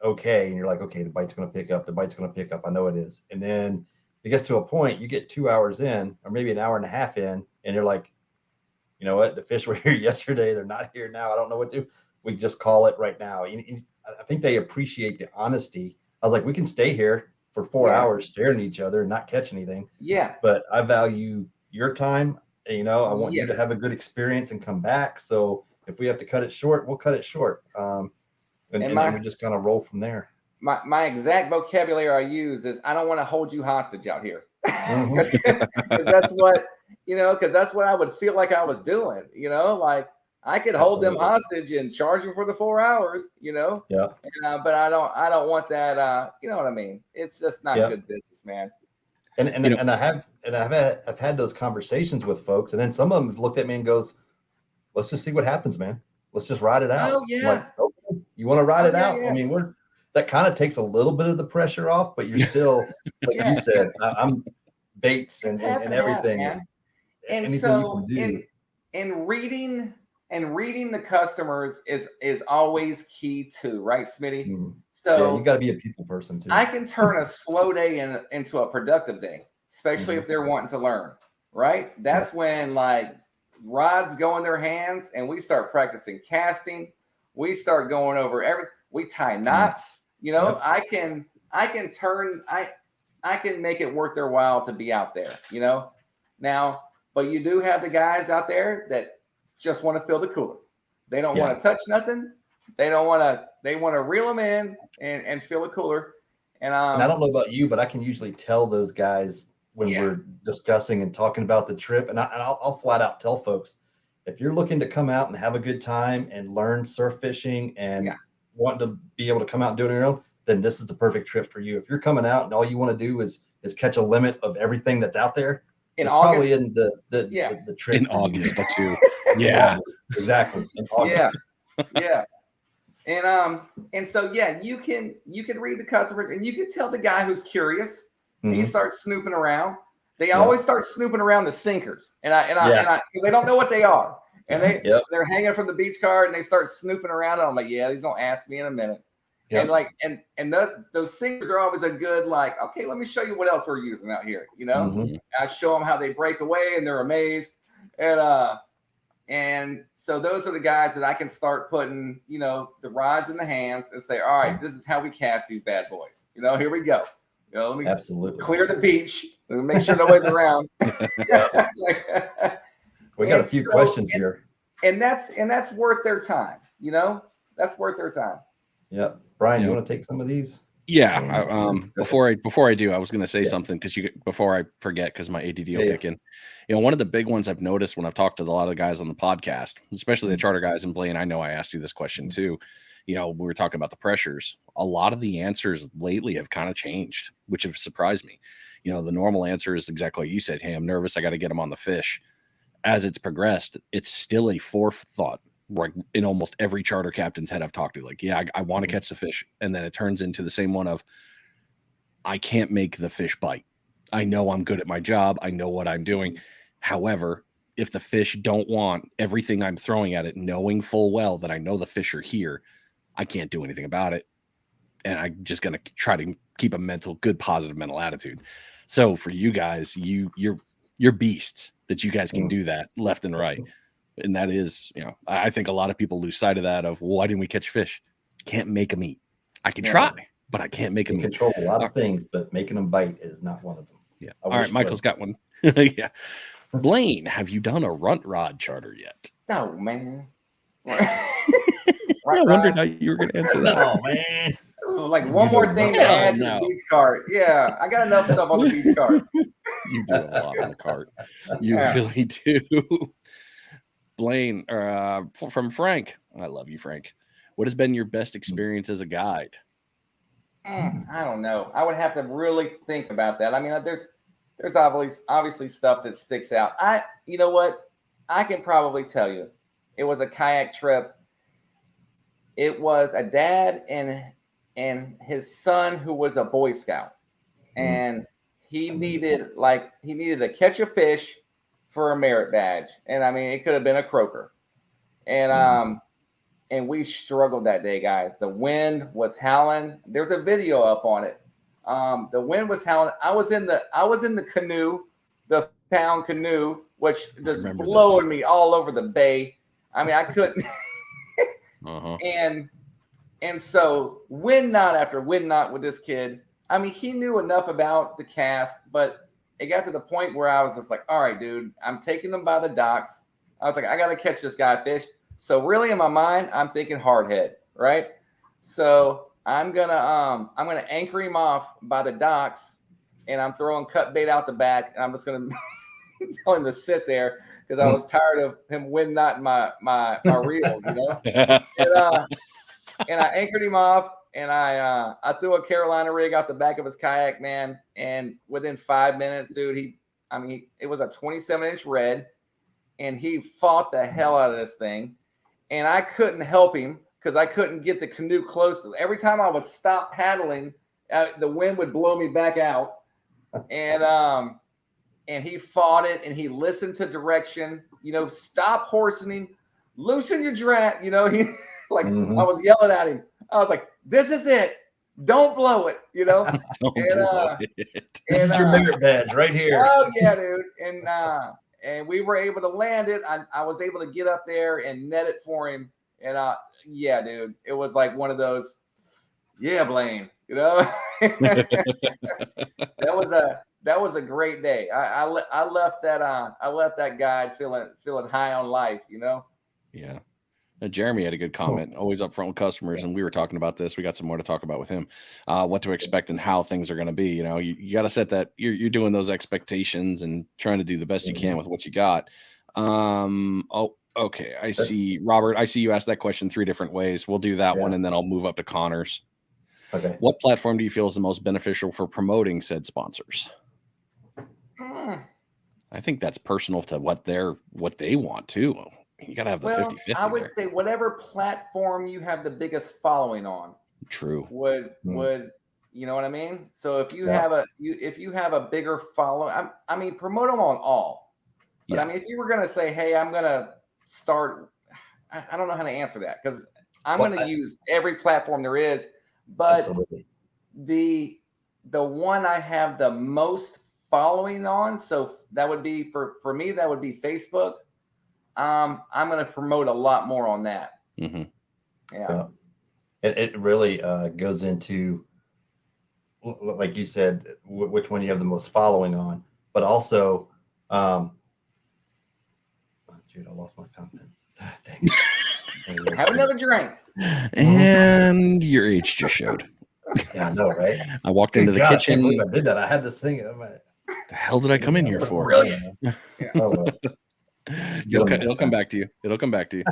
okay. And you're like, okay, the bite's going to pick up. I know it is. And then it gets to a point, you get 2 hours in, or maybe an hour and a half in, and you're like, you know what? The fish were here yesterday. They're not here now. I don't know what to do. We just call it right now. I think they appreciate the honesty. I was like, we can stay here for 4 hours staring at each other and not catch anything. Yeah. But I value your time. You know, I want you to have a good experience and come back. So if we have to cut it short, we'll cut it short. And we just kind of roll from there. My exact vocabulary I use is, I don't want to hold you hostage out here. Because that's what, you know, because that's what I would feel like I was doing, you know, like, I could hold them hostage and charge them for the 4 hours, you know. Yeah. But I don't want that. You know what I mean? It's just not good business, man. And I've had those conversations with folks, and then some of them have looked at me and goes, "Let's just see what happens, man. Let's just ride it out." Oh yeah. Like, okay, you want to ride it out? Yeah. I mean, that kind of takes a little bit of the pressure off, but you're still, like you said, I'm baits and everything. And so in reading. And reading the customers is always key too, right, Smitty? Mm-hmm. So you got to be a people person too. I can turn a slow day into a productive day, especially if they're wanting to learn, right? That's when, like, rods go in their hands and we start practicing casting. We start going over we tie knots. You know, I can turn make it worth their while to be out there, you know. Now, but you do have the guys out there that just want to fill the cooler. They don't want to touch nothing. They want to reel them in and fill a cooler. And I don't know about you, but I can usually tell those guys when we're discussing and talking about the trip, and I'll flat out tell folks, if you're looking to come out and have a good time and learn surf fishing and want to be able to come out and do it on your own, then this is the perfect trip for you. If you're coming out and all you want to do is catch a limit of everything that's out there, it's probably in the trip in August too. Yeah, exactly. In August. Yeah. And so you can read the customers, and you can tell the guy who's curious. And he starts snooping around. They always start snooping around the sinkers, and I because they don't know what they are, and they're hanging from the beach card, and they start snooping around. And I'm like, he's gonna ask me in a minute. Yep. And those sinkers are always a good, like, okay, let me show you what else we're using out here. You know, I show them how they break away, and they're amazed. And so those are the guys that I can start putting, you know, the rods in the hands and say, all right, this is how we cast these bad boys. You know, here we go. You know, let me clear the beach. Let me make sure nobody's around. We got a few questions here. And that's worth their time. You know, that's worth their time. Yep. Brian, you want to take some of these? Yeah. Before I do, I was going to say something before I forget, because my ADD will kick in. You know, one of the big ones I've noticed when I've talked to a lot of the guys on the podcast, especially the charter guys, and Blane, I know I asked you this question too. You know, we were talking about the pressures. A lot of the answers lately have kind of changed, which have surprised me. You know, the normal answer is exactly what you said. Hey, I'm nervous. I got to get them on the fish. As it's progressed, it's still a fourth thought. Like in almost every charter captain's head I've talked to, like, I want to catch the fish. And then it turns into the same one of, I can't make the fish bite. I know I'm good at my job. I know what I'm doing. However, if the fish don't want everything I'm throwing at it, knowing full well that I know the fish are here, I can't do anything about it. And I'm just going to try to keep a good, positive mental attitude. So for you guys, you're beasts that you guys can do that left and right. And that is, you know, I think a lot of people lose sight of that of, why didn't we catch fish? Can't make them eat. I can try, but I can't make them eat. Control a lot of things, but making them bite is not one of them. Yeah. All right. Michael's got one. Yeah. Blane, have you done a runt rod charter yet? No, man. I wondered how you were going to answer that. Oh, man. Like one more thing to add to the beach cart. Yeah, I got enough stuff on the beach cart. You do a lot on the cart. You really do. Blane, from Frank. I love you, Frank. What has been your best experience as a guide? I don't know. I would have to really think about that. I mean, there's obviously stuff that sticks out. You know what? I can probably tell you. It was a kayak trip. It was a dad and his son who was a Boy Scout, and he needed to catch a fish for a merit badge. And I mean, it could have been a croaker. And we struggled that day, guys. The wind was howling. There's a video up on it. The wind was howling. I was in the canoe, the pound canoe, which just blowing me all over the bay. I mean, I couldn't. And so win knot after win knot with this kid. I mean, he knew enough about the cast, but it got to the point where I was just like, all right, dude, I'm taking them by the docks. I was like, I got to catch this guy a fish. So really in my mind, I'm thinking hard head, right? So I'm going to anchor him off by the docks, and I'm throwing cut bait out the back. And I'm just going to tell him to sit there because I was tired of him win knotting my reels, you know? And I anchored him off, and I threw a Carolina rig out the back of his kayak, man. And within 5 minutes, dude, it was a 27-inch red, and he fought the hell out of this thing. And I couldn't help him because I couldn't get the canoe close. Every time I would stop paddling, the wind would blow me back out. And he fought it, and he listened to direction. You know, stop horsing him, loosen your drag. You know, he. I was yelling at him. I was like, this is it. Don't blow it, you know? Don't blow it. This is your merit badge right here. Oh, yeah, dude. And we were able to land it. I was able to get up there and net it for him. And, yeah, dude, it was like one of those, yeah, Blane, You know, that was a great day. I left that guide feeling high on life. You know. Yeah. Jeremy had a good comment. Always up front with customers, and we were talking about this. We got some more to talk about with him. What to expect and how things are going to be. You know, you got to set that. You're doing those expectations and trying to do the best you can with what you got. Oh, okay. I see, Robert. I see you asked that question 3 different ways. We'll do that one, and then I'll move up to Connor's. Okay. What platform do you feel is the most beneficial for promoting said sponsors? I think that's personal to what they want too. You got to have the 50-50. I would say whatever platform you have the biggest following on. True. Would you know what I mean? So if you have a bigger following, I mean, promote them on all. But I mean, if you were going to say, hey, I'm going to start, I don't know how to answer that because I'm going to use every platform there is. But absolutely. the one I have the most following on, so that would be for me, that would be Facebook. I'm going to promote a lot more on that. Mm-hmm. Yeah. It really goes into, like you said, which one you have the most following on, but also, dude, I lost my content. Dang it. Have another drink. And your age just showed. Yeah, I know, right? I walked into the kitchen. I can't believe I did that. I had this thing. The hell did I come in here for? Really? It'll come back to you. It'll come back to you.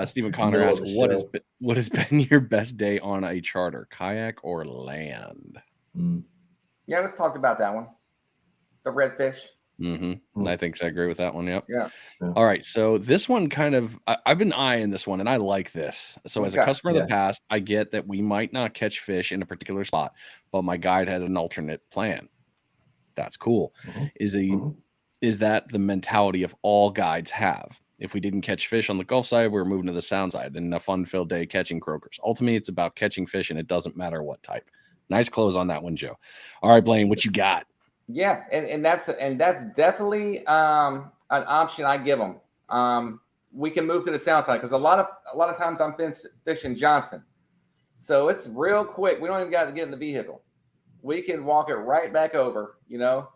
Stephen Connor asks, what has been your best day on a charter, kayak or land? Yeah, let's talk about that one. The redfish. I think I agree with that one. Yep. Yeah. All right. So this one kind of, I've been eyeing this one and I like this. So as a customer in the past, I get that we might not catch fish in a particular spot, but my guide had an alternate plan. That's cool. Is that the mentality of all guides have? If we didn't catch fish on the Gulf side, we're moving to the Sound side and a fun-filled day catching croakers. Ultimately, it's about catching fish and it doesn't matter what type. Nice close on that one, Joe. All right, Blane, what you got? Yeah, and that's definitely an option I give them. We can move to the Sound side because a lot of times I'm fishing Johnson, so it's real quick. We don't even got to get in the vehicle. We can walk it right back over. You know,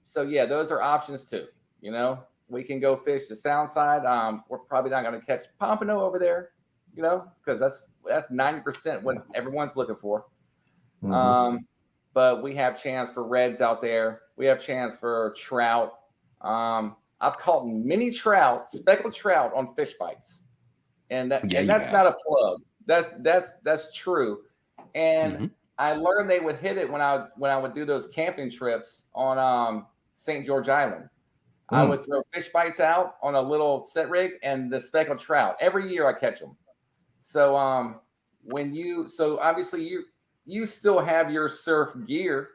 so yeah, those are options too. You know, we can go fish the Sound side. We're probably not going to catch pompano over there. You know, because that's 90% what everyone's looking for. But we have chance for reds out there. We have chance for trout. I've caught mini trout, speckled trout on fish bites, and that's not a plug. That's true. And I learned they would hit it when I would do those camping trips on St. George Island. I would throw fish bites out on a little set rig and the speckled trout. Every year I catch them. So obviously you still have your surf gear,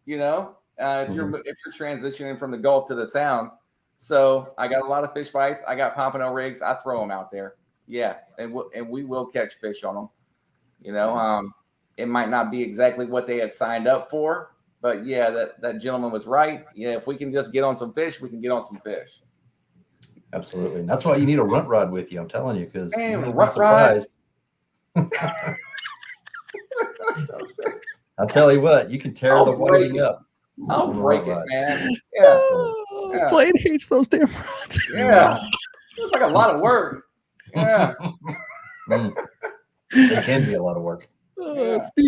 you know, if you're transitioning from the Gulf to the Sound. So I got a lot of fish bites. I got pompano rigs. I throw them out there. Yeah, and we will catch fish on them. You know, it might not be exactly what they had signed up for, but yeah, that gentleman was right. Yeah, if we can just get on some fish, we can get on some fish. Absolutely, and that's why you need a runt rod with you. I'm telling you, because runt rod. I'll tell you what, you can tear the whiting up. I'll break it, man. Yeah. Blane hates those damn rods. Yeah. It's like a lot of work. Yeah. It can be a lot of work.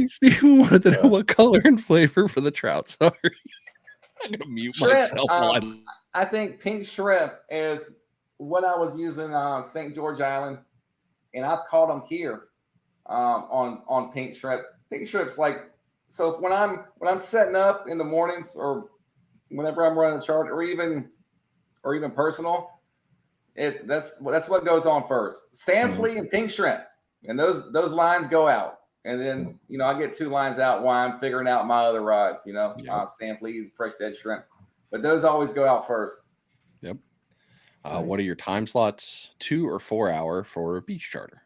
Steve wanted to know what color and flavor for the trout. Sorry. I'm going to mute myself. I think pink shrimp is what I was using on St. George Island, and I've caught them here on pink shrimp. Pink shrimp's like, so when I'm setting up in the mornings or whenever I'm running a chart or even personal, that's what goes on first. Sand flea and pink shrimp, and those lines go out, and then I get 2 lines out while I'm figuring out my other rods. Sand fleas, fresh dead shrimp, but those always go out first. Yep. What are your time slots? 2 or 4 hour for a beach charter?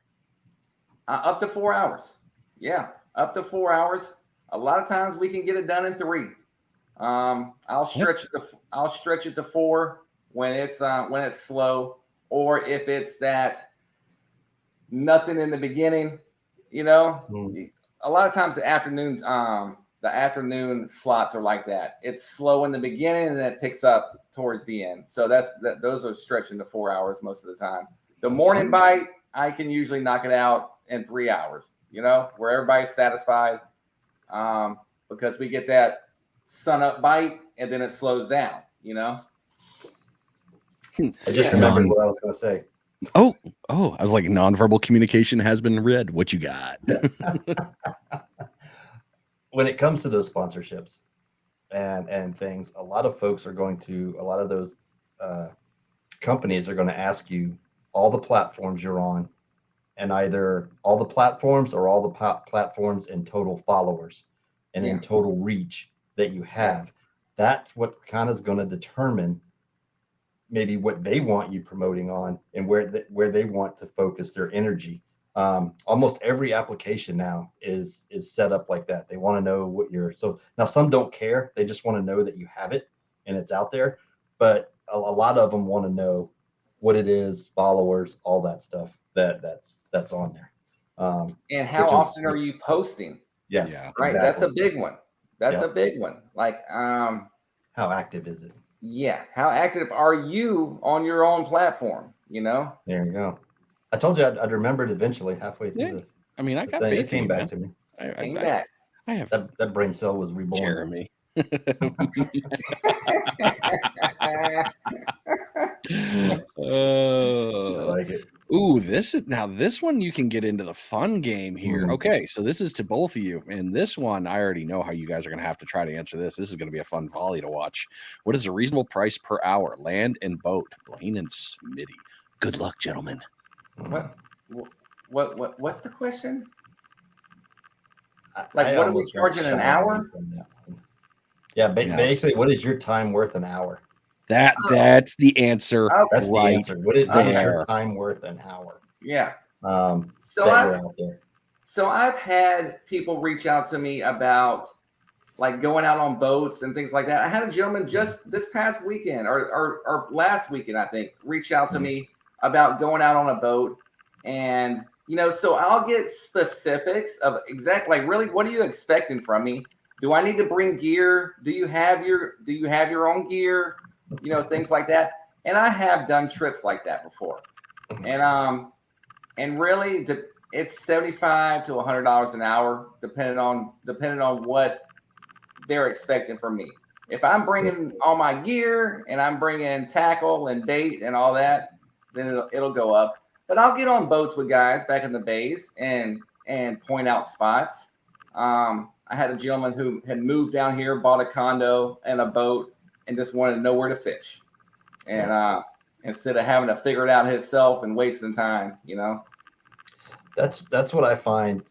Up to 4 hours. Yeah, up to 4 hours. A lot of times we can get it done in 3. I'll stretch it to 4 when it's slow, or if it's that nothing in the beginning, a lot of times the afternoon slots are like that. It's slow in the beginning and then it picks up towards the end. So those are stretching to 4 hours most of the time. The morning bite, I can usually knock it out in 3 hours, where everybody's satisfied, because we get that sun up bite and then it slows down, I just remembered what I was going to say. Oh, I was like, nonverbal communication has been read. What you got? When it comes to those sponsorships and things, a lot of folks are going to, a lot of those companies are going to ask you all the platforms you're on, and either all the platforms or all the platforms in total followers and in total reach that you have. That's what kind of is going to determine maybe what they want you promoting on and where they want to focus their energy. Almost every application now is set up like that. They want to know what so now some don't care. They just want to know that you have it and it's out there. But a lot of them want to know what it is, followers, all that stuff that's on there. And how often are you posting? Yes. Yeah, right. Exactly. That's a big one. That's a big one. Like, how active is it? Yeah. How active are you on your own platform? There you go. I told you I'd remember it eventually halfway through I mean, I got faith. It came back to me. I have that brain cell was reborn. Jeremy. I like it. Ooh, this one you can get into the fun game here. Okay, so this is to both of you, and this one I already know how you guys are going to have to try to answer this. This is going to be a fun volley to watch. What is a reasonable price per hour? Land and boat. Blane and Smitty. Good luck, gentlemen. What's the question? What are we charging an hour? Yeah, basically, what is your time worth an hour? That's the answer. That's the answer. What is your time worth an hour? Yeah. So I've had people reach out to me about like going out on boats and things like that. I had a gentleman just this past weekend or last weekend, I think, reach out to me about going out on a boat. And, so I'll get specifics of exactly, like, really, what are you expecting from me? Do I need to bring gear? Do you have your own gear? Things like that. And I have done trips like that before. And really it's $75 to $100 an hour, depending on what they're expecting from me. If I'm bringing all my gear and I'm bringing tackle and bait and all that, then it'll go up. But I'll get on boats with guys back in the bays and point out spots. I had a gentleman who had moved down here, bought a condo and a boat, and just wanted to know where to fish. And instead of having to figure it out himself and wasting time, That's what I find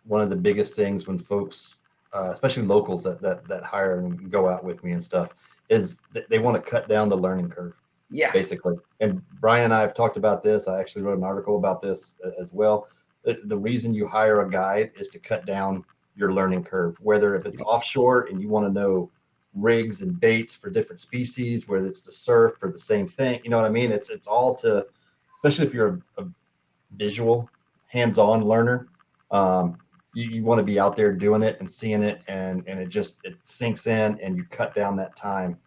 one of the biggest things when folks, especially locals that hire and go out with me and stuff, is that they want to cut down the learning curve. Yeah. Basically. And Brian and I have talked about this. I actually wrote an article about this as well. The reason you hire a guide is to cut down your learning curve, whether if it's offshore and you want to know rigs and baits for different species, whether it's to surf for the same thing, you know what I mean? It's all to, especially if you're a visual, hands-on learner, you want to be out there doing it and seeing it, and it sinks in, and you cut down that time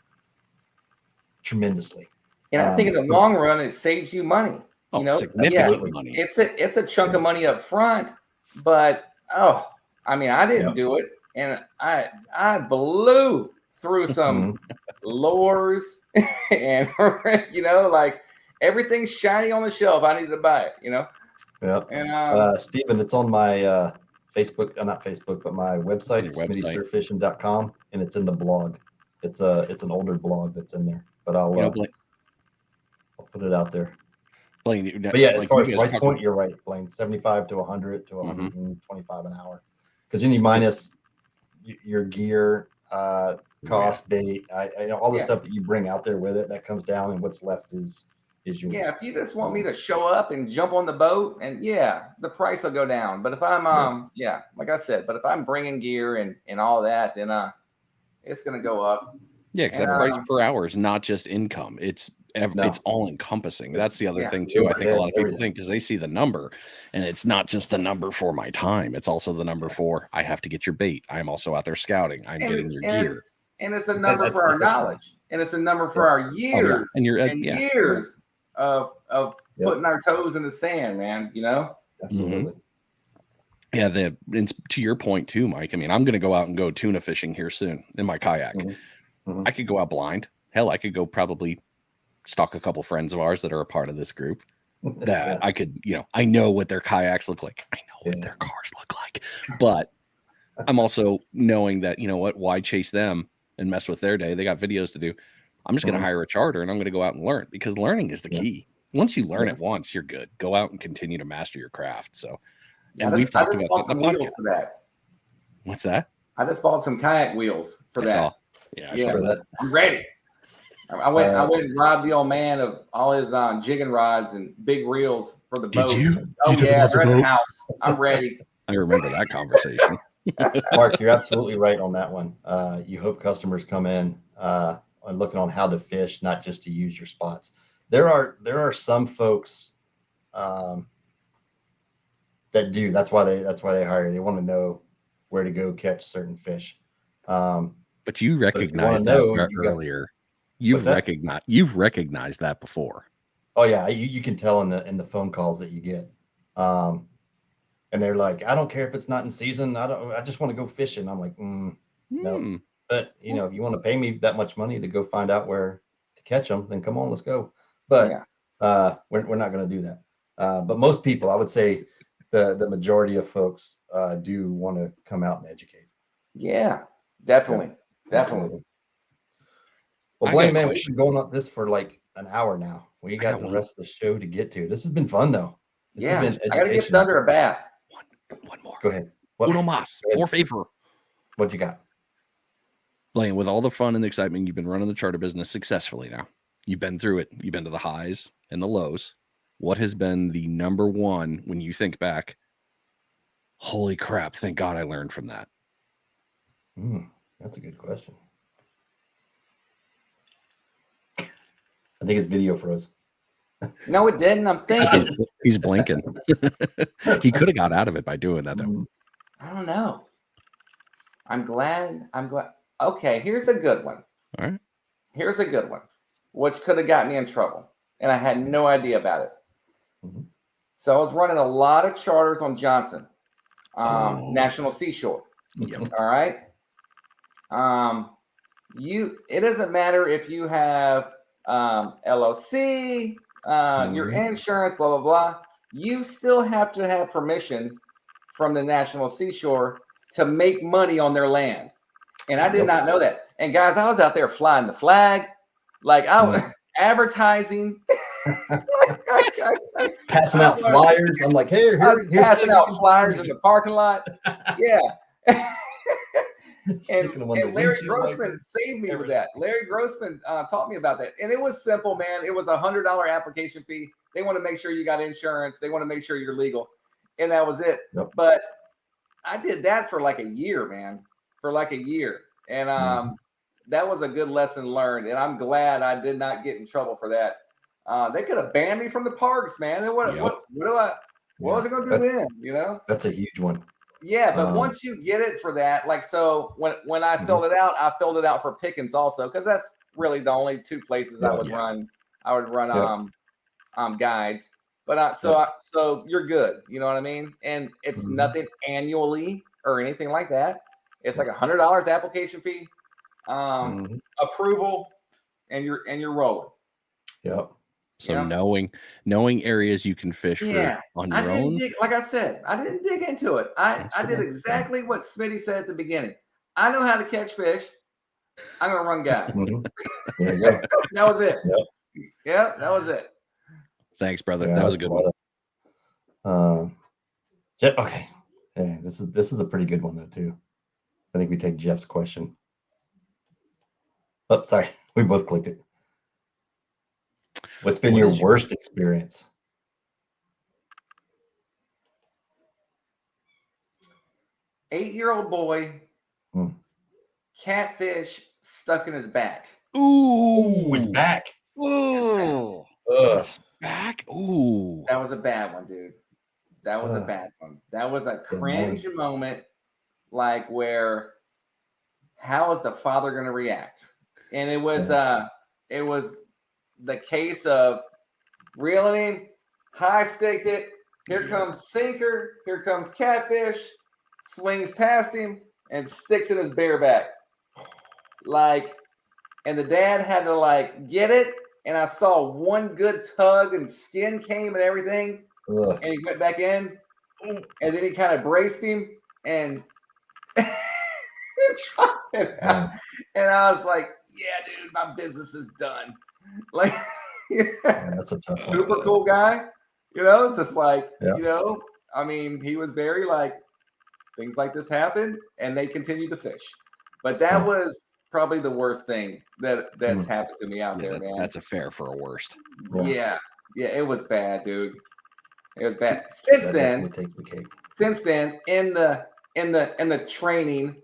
tremendously. And I think in the long run, it saves you money. Significant money. It's a chunk of money up front, but I didn't do it, and I blew through some lures, and like everything's shiny on the shelf. I needed to buy it, Yeah. And Stephen, it's on my Facebook, not Facebook, but my website, smittysurffishing.com, and it's in the blog. It's an older blog that's in there, but I'll put it out there. Blane, but yeah, as far as price point, you're right, Blane. 75 to 100 to 125 an hour, because you need minus your gear, cost, bait, all the stuff that you bring out there with it that comes down, and what's left is yours. Yeah, if you just want me to show up and jump on the boat, and the price will go down. But if I'm like I said, but if I'm bringing gear and all that, then it's gonna go up. Yeah, because that price per hour is not just income; it's It's all encompassing. That's the other thing too. I think a lot of people think, because they see the number, and it's not just the number for my time. It's also the number for, I have to get your bait. I'm also out there scouting. I'm getting your gear. And it's a number for our knowledge, and it's a number for our years years of putting our toes in the sand, man. You know, absolutely. Yeah, to your point too, Mike. I mean, I'm going to go out and go tuna fishing here soon in my kayak. I could go out blind. Hell, I could go probably stalk a couple friends of ours that are a part of this group. That I could, I know what their kayaks look like. I know what their cars look like. But I'm also knowing that, why chase them and mess with their day? They got videos to do. I'm just going to hire a charter and I'm going to go out and learn, because learning is the key. Once you learn it once, you're good. Go out and continue to master your craft. So, and we've talked about some wheels for that. What's that? I just bought some kayak wheels for that. I saw that. I'm ready. I went and robbed the old man of all his jigging rods and big reels for the boat. Did you? Oh, they're in the house. I'm ready. I remember that conversation. Mark, you're absolutely right on that one. You hope customers come in and looking on how to fish, not just to use your spots. There are some folks that do. That's why they hire. They want to know where to go catch certain fish. But you recognized that earlier. You've recognized that before. Oh yeah, you can tell in the phone calls that you get. And they're like, I don't care if it's not in season. I just want to go fishing. I'm like, no. But if you want to pay me that much money to go find out where to catch them, then come on, let's go. But we're not going to do that. But most people, I would say, the majority of folks do want to come out and educate. Yeah, definitely. Definitely. Well, Blane, man, we've been going on this for like an hour now. We got the rest of the show to get to. This has been fun, though. I got to get Thunder a bath. One more. Go ahead. Uno más. Por favor. What you got? Blane, with all the fun and excitement, you've been running the charter business successfully now. You've been through it. You've been to the highs and the lows. What has been the number one when you think back? Holy crap, thank God I learned from that. That's a good question. I think his video froze. No, it didn't. I'm thinking. He's blinking. He could have got out of it by doing that, though. I don't know. I'm glad. Okay, here's a good one. All right. Here's a good one, which could have got me in trouble, and I had no idea about it. So I was running a lot of charters on Johnson, National Seashore. Yep. All right. It doesn't matter if you have LLC, your insurance, blah, blah, blah. You still have to have permission from the National Seashore to make money on their land. And I did not know that. And guys, I was out there flying the flag, like I was advertising. Passing out flyers. I'm like, here's passing out flyers in the parking lot. Yeah. And Larry Grossman saved me with that. Larry Grossman taught me about that. And it was simple, man. It was $100 application fee. They want to make sure you got insurance. They want to make sure you're legal. And that was it. Yep. But I did that for like a year, man. For like a year. And that was a good lesson learned. And I'm glad I did not get in trouble for that. They could have banned me from the parks, man. And what was I going to do then? That's a huge one. Yeah, but once you get it for that, like, so when I filled it out, I filled it out for Pickens also, because that's really the only two places I would run. I would run guides, but so you're good. You know what I mean? And it's nothing annually or anything like that. It's like $100 application fee, approval, and you're rolling. Yep. So knowing areas you can fish for on your own. Like I said, I didn't dig into it. I did exactly what Smitty said at the beginning. I know how to catch fish. I'm gonna run guys. There you go. That was it. Yep, that was it. Thanks, brother. That was a good one. Okay. Yeah, this is a pretty good one though too. I think we take Jeff's question. Oh, sorry, we both clicked it. What's been your worst experience? Eight-year-old boy, catfish stuck in his back. Ooh, his back. Whoa. Back. Ooh. That was a bad one, dude. That was a bad one. That was a cringe moment, like where how is the father going to react? And it was the case of reeling him, high sticked it. Here comes sinker. Here comes catfish. Swings past him and sticks in his bareback. Like, and the dad had to like get it. And I saw one good tug and skin came and everything. And he went back in. And then he kind of braced him and and I was like, yeah, dude, my business is done. Like, that's a tough one. Super cool guy. You know, it's just like, you know, I mean, he was very like, things like this happen, and they continue to fish. But that was probably the worst thing that's happened to me out there, man. That's a fair for a worst. Yeah, it was bad, dude. It was bad. Since then, in the training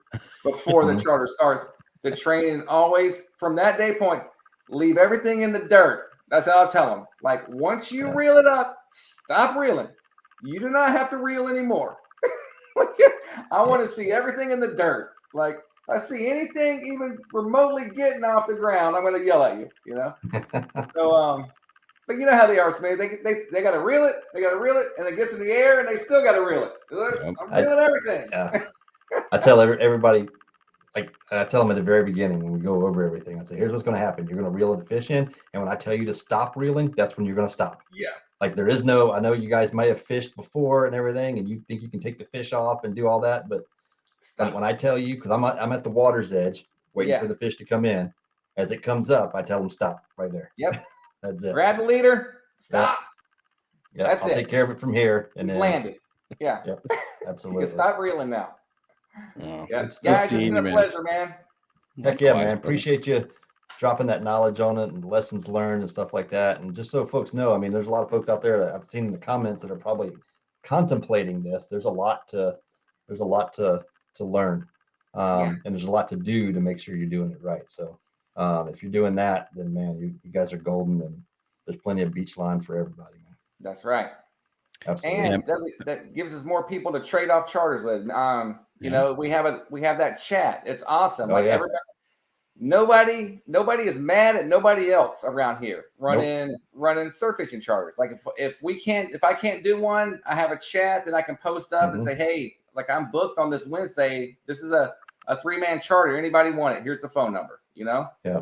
before the charter starts, the training always from that day point, leave everything in the dirt. That's how I tell them. Like, once you reel it up, stop reeling. You do not have to reel anymore. I want to see everything in the dirt. Like, if I see anything even remotely getting off the ground, I'm going to yell at you, you know? So, but you know how they are, Smitty. They got to reel it. They got to reel it, and it gets in the air, and they still got to reel it. I'm reeling everything. I tell everybody, like I tell them at the very beginning when we go over everything, I say, here's what's going to happen. You're going to reel the fish in, and when I tell you to stop reeling, that's when you're going to stop. Yeah. Like there is no, I know you guys might have fished before and everything, and you think you can take the fish off and do all that, but when I tell you, because I'm at the water's edge waiting for the fish to come in, as it comes up, I tell them stop right there. Yep. That's it. Grab the leader. Stop. Yeah. I'll take care of it from here. And then landed. Yeah. Yep. Absolutely. You can stop reeling now. Oh, yeah. Guys, it's been a pleasure, man. Heck yeah, man. Appreciate you dropping that knowledge on it and lessons learned and stuff like that. And just so folks know, I mean, there's a lot of folks out there that I've seen in the comments that are probably contemplating this. There's a lot to learn. And there's a lot to do to make sure you're doing it right. So if you're doing that, then man, you guys are golden, and there's plenty of beach line for everybody, man. That's right. Absolutely. And that gives us more people to trade off charters with. You know, we have that chat. It's awesome. Everybody, nobody is mad at nobody else around here running surf fishing charters. Like if I can't do one, I have a chat that I can post up and say, hey, like I'm booked on this Wednesday. This is a 3-man charter. Anybody want it? Here's the phone number, you know? Yeah.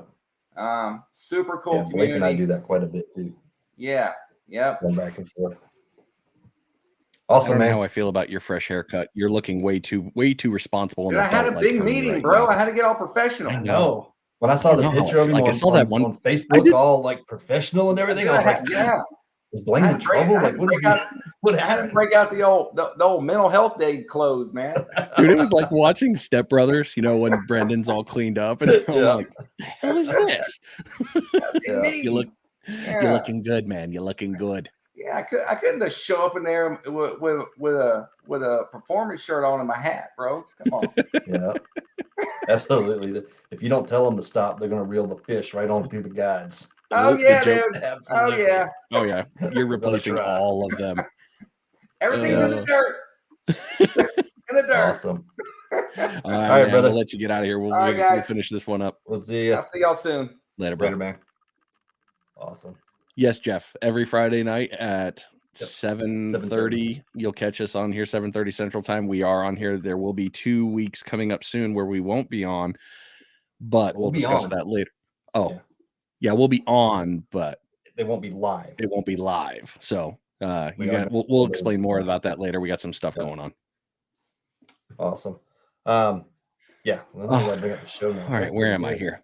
Super cool community. Blake and I do that quite a bit too. Yeah. Yep. Going back and forth. Awesome, man. How I feel about your fresh haircut. You're looking way too responsible. Dude, I had a big meeting, bro. I had to get all professional. I know. When I saw the picture of him on Facebook, all like professional and everything, I was like, is Blane in trouble? Like, what happened? I had to break out the old mental health day clothes, man. Dude, it was like watching Step Brothers, you know, when Brendan's all cleaned up, and I'm like, what the hell is this? You're looking good, man. You're looking good. Yeah, I couldn't just show up in there with a performance shirt on and my hat, bro. Come on. Yeah, absolutely. If you don't tell them to stop, they're gonna reel the fish right on through the guides. Oh yeah, dude. Absolutely. Oh yeah. You're replacing all of them. Everything's in the dirt. In the dirt. Awesome. All right, brother. We'll let you get out of here. We'll finish this one up. We'll see you. I'll see y'all soon. Later, bro. Later, man. Awesome. Yes, Jeff. Every Friday night at 7:30, you'll catch us on here, 7:30 Central Time. We are on here. There will be 2 weeks coming up soon where we won't be on, but we'll discuss that later. Oh, yeah, we'll be on, but they won't be live. It won't be live. So we'll explain more about that later. We got some stuff going on. Awesome. Yeah. Well, bring up the show now. All right, where am I here?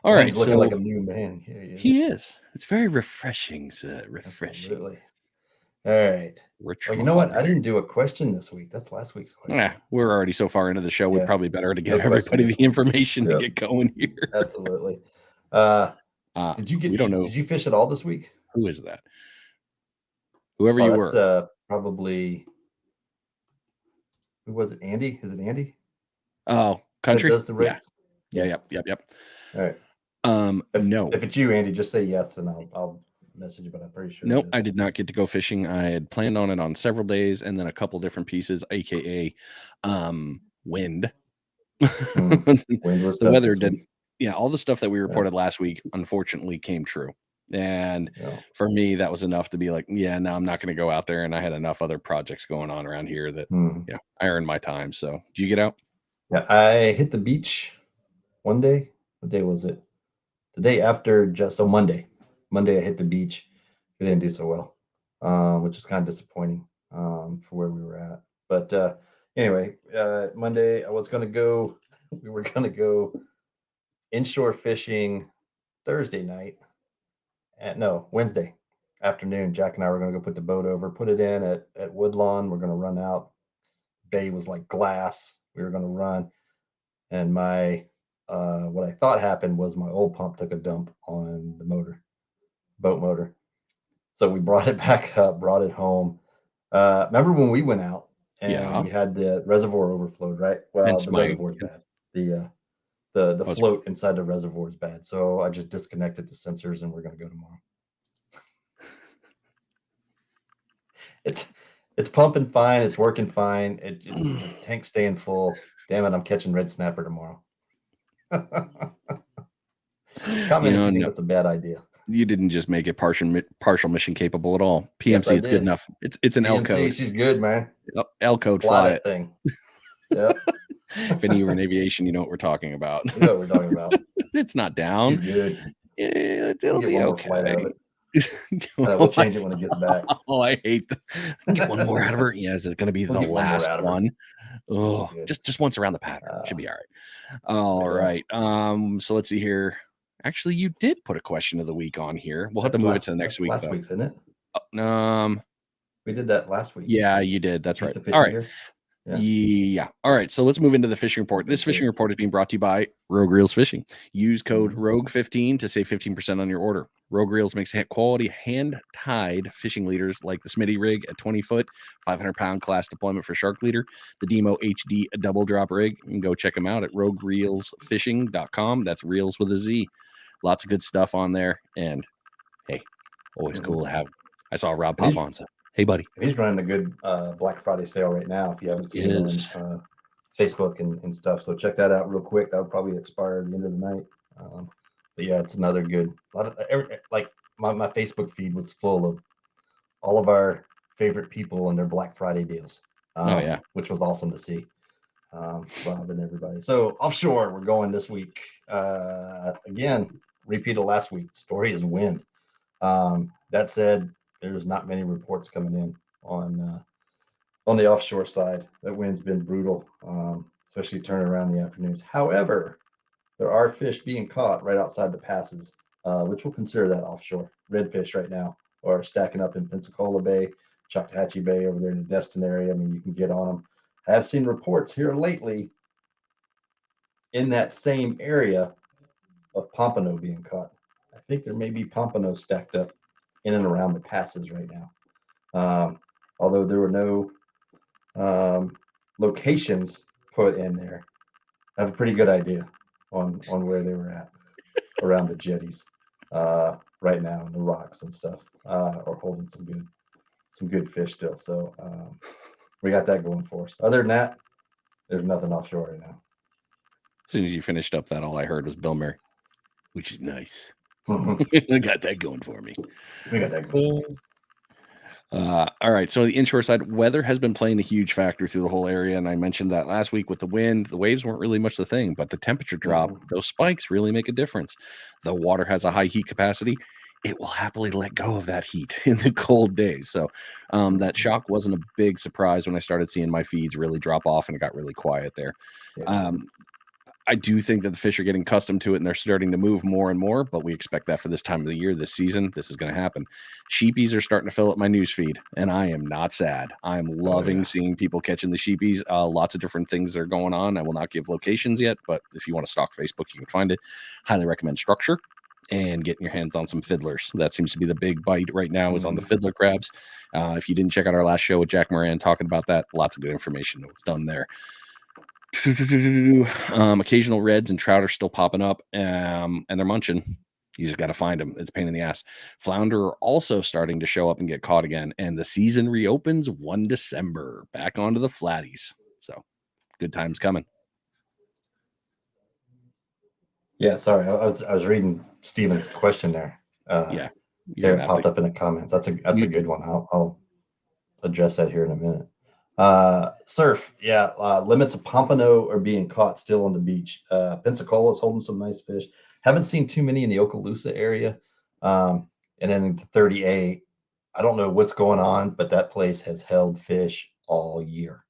All right, he's looking like a new man. Yeah. He is. It's very refreshing, refreshing. Absolutely. All right. Well, you know what? I didn't do a question this week. That's last week's question. Yeah, we're already so far into the show. We're probably better to give everybody the information to get going here. Absolutely. Did you fish at all this week? Who is that? Whoever you were. Probably. Who was it? Andy? Is it Andy? Oh, country. Does the race? Yeah. Yep. All right. No. If it's you, Andy, just say yes, and I'll message you. But I'm pretty sure. Nope, I did not get to go fishing. I had planned on it on several days, and then a couple different pieces, aka wind. Wind was the weather didn't. Yeah, all the stuff that we reported last week unfortunately came true. And for me, that was enough to be like, yeah, no, I'm not going to go out there. And I had enough other projects going on around here that, I earned my time. So, did you get out? Yeah, I hit the beach one day. What day was it? The day after, Monday. Monday, I hit the beach. It didn't do so well, which is kind of disappointing for where we were at. But anyway, Monday, I was going to go. We were going to go inshore fishing Thursday night. Wednesday afternoon. Jack and I were going to go put the boat over, put it in at Woodlawn. We're going to run out. Bay was like glass. We were going to run, and my what I thought happened was my old pump took a dump on the boat motor. So we brought it back up, brought it home. Remember when we went out and we had the reservoir overflowed, right? Well, the reservoir's bad. The float inside the reservoir is bad. So I just disconnected the sensors, and we're going to go tomorrow. It's pumping fine. It's working fine. The tank's staying full. Damn it, I'm catching red snapper tomorrow. That's a bad idea. You didn't just make it partial mission capable at all. PMC, it's good enough. It's an PMC, L code. She's good, man. L code, fly it. Thing. Yeah. If any of you are in aviation, you know what we're talking about. You know what we're talking about. It's not down. She's good. Yeah, it'll be okay. We'll change it when it gets back. Oh, I hate get one more out of her. Yeah, is it going to be the last one? Oh, just once around the pattern. Should be all right. All right. So let's see here. Actually, you did put a question of the week on here. We'll have to move it to the next week. Last week's, isn't it? We did that last week. Yeah, you did. That's right. All right. Yeah. All right. So let's move into the fishing report. This fishing report is being brought to you by Rogue Reels Fishing. Use code ROGUE15 to save 15% on your order. Rogue Reels makes quality hand-tied fishing leaders like the Smitty rig, a 20-foot, 500-pound class deployment for shark leader, the Demo HD double drop rig. You can go check them out at roguereelsfishing.com. That's reels with a Z. Lots of good stuff on there. And hey, always cool to have. I saw Rob pop on. So hey, buddy. He's running a good Black Friday sale right now. If you haven't seen it on Facebook and stuff, so check that out real quick. That would probably expire at the end of the night. But yeah, it's another good. My Facebook feed was full of all of our favorite people and their Black Friday deals. Which was awesome to see. Rob and everybody. So offshore, we're going this week. Again, repeat of last week. Story is wind. That said, there's not many reports coming in on the offshore side. That wind's been brutal, especially turning around in the afternoons. However, there are fish being caught right outside the passes, which we'll consider that offshore. Redfish right now are stacking up in Pensacola Bay, Choctawhatchee Bay over there in the Destin area. I mean, you can get on them. I have seen reports here lately in that same area of pompano being caught. I think there may be pompano stacked up in and around the passes right now. Although there were no locations put in there, I have a pretty good idea on where they were at around the jetties right now, and the rocks and stuff are holding some good fish still. So we got that going for us. Other than that, there's nothing offshore right now. As soon as you finished up that, all I heard was Bill Murray, which is nice. I got that going for me. We got that going. All right. So the inshore side, weather has been playing a huge factor through the whole area. And I mentioned that last week with the wind. The waves weren't really much the thing, but the temperature drop, those spikes really make a difference. The water has a high heat capacity. It will happily let go of that heat in the cold days. So that shock wasn't a big surprise when I started seeing my feeds really drop off and it got really quiet there. I do think that the fish are getting accustomed to it and they're starting to move more and more, but we expect that for this time of the year, this season, this is going to happen. Sheepies are starting to fill up my news feed, and I am not sad. I'm loving seeing people catching the sheepies. Lots of different things are going on. I will not give locations yet, but if you want to stalk Facebook, you can find it. Highly recommend Structure and getting your hands on some fiddlers. That seems to be the big bite right now is on the fiddler crabs. If you didn't check out our last show with Jack Moran talking about that, lots of good information that was done there. Occasional reds and trout are still popping up, and they're munching. You just got to find them. It's a pain in the ass. Flounder are also starting to show up and get caught again, and the season reopens 1 December. Back onto the flatties. So good times coming. Yeah, sorry, I was reading Steven's question there. Yeah, there it popped up in the comments. That's a good one. I'll address that here in a minute. Surf, yeah, limits of pompano are being caught still on the beach. Pensacola is holding some nice fish. Haven't seen too many in the Okaloosa area. And then the 30A, I don't know what's going on, but that place has held fish all year.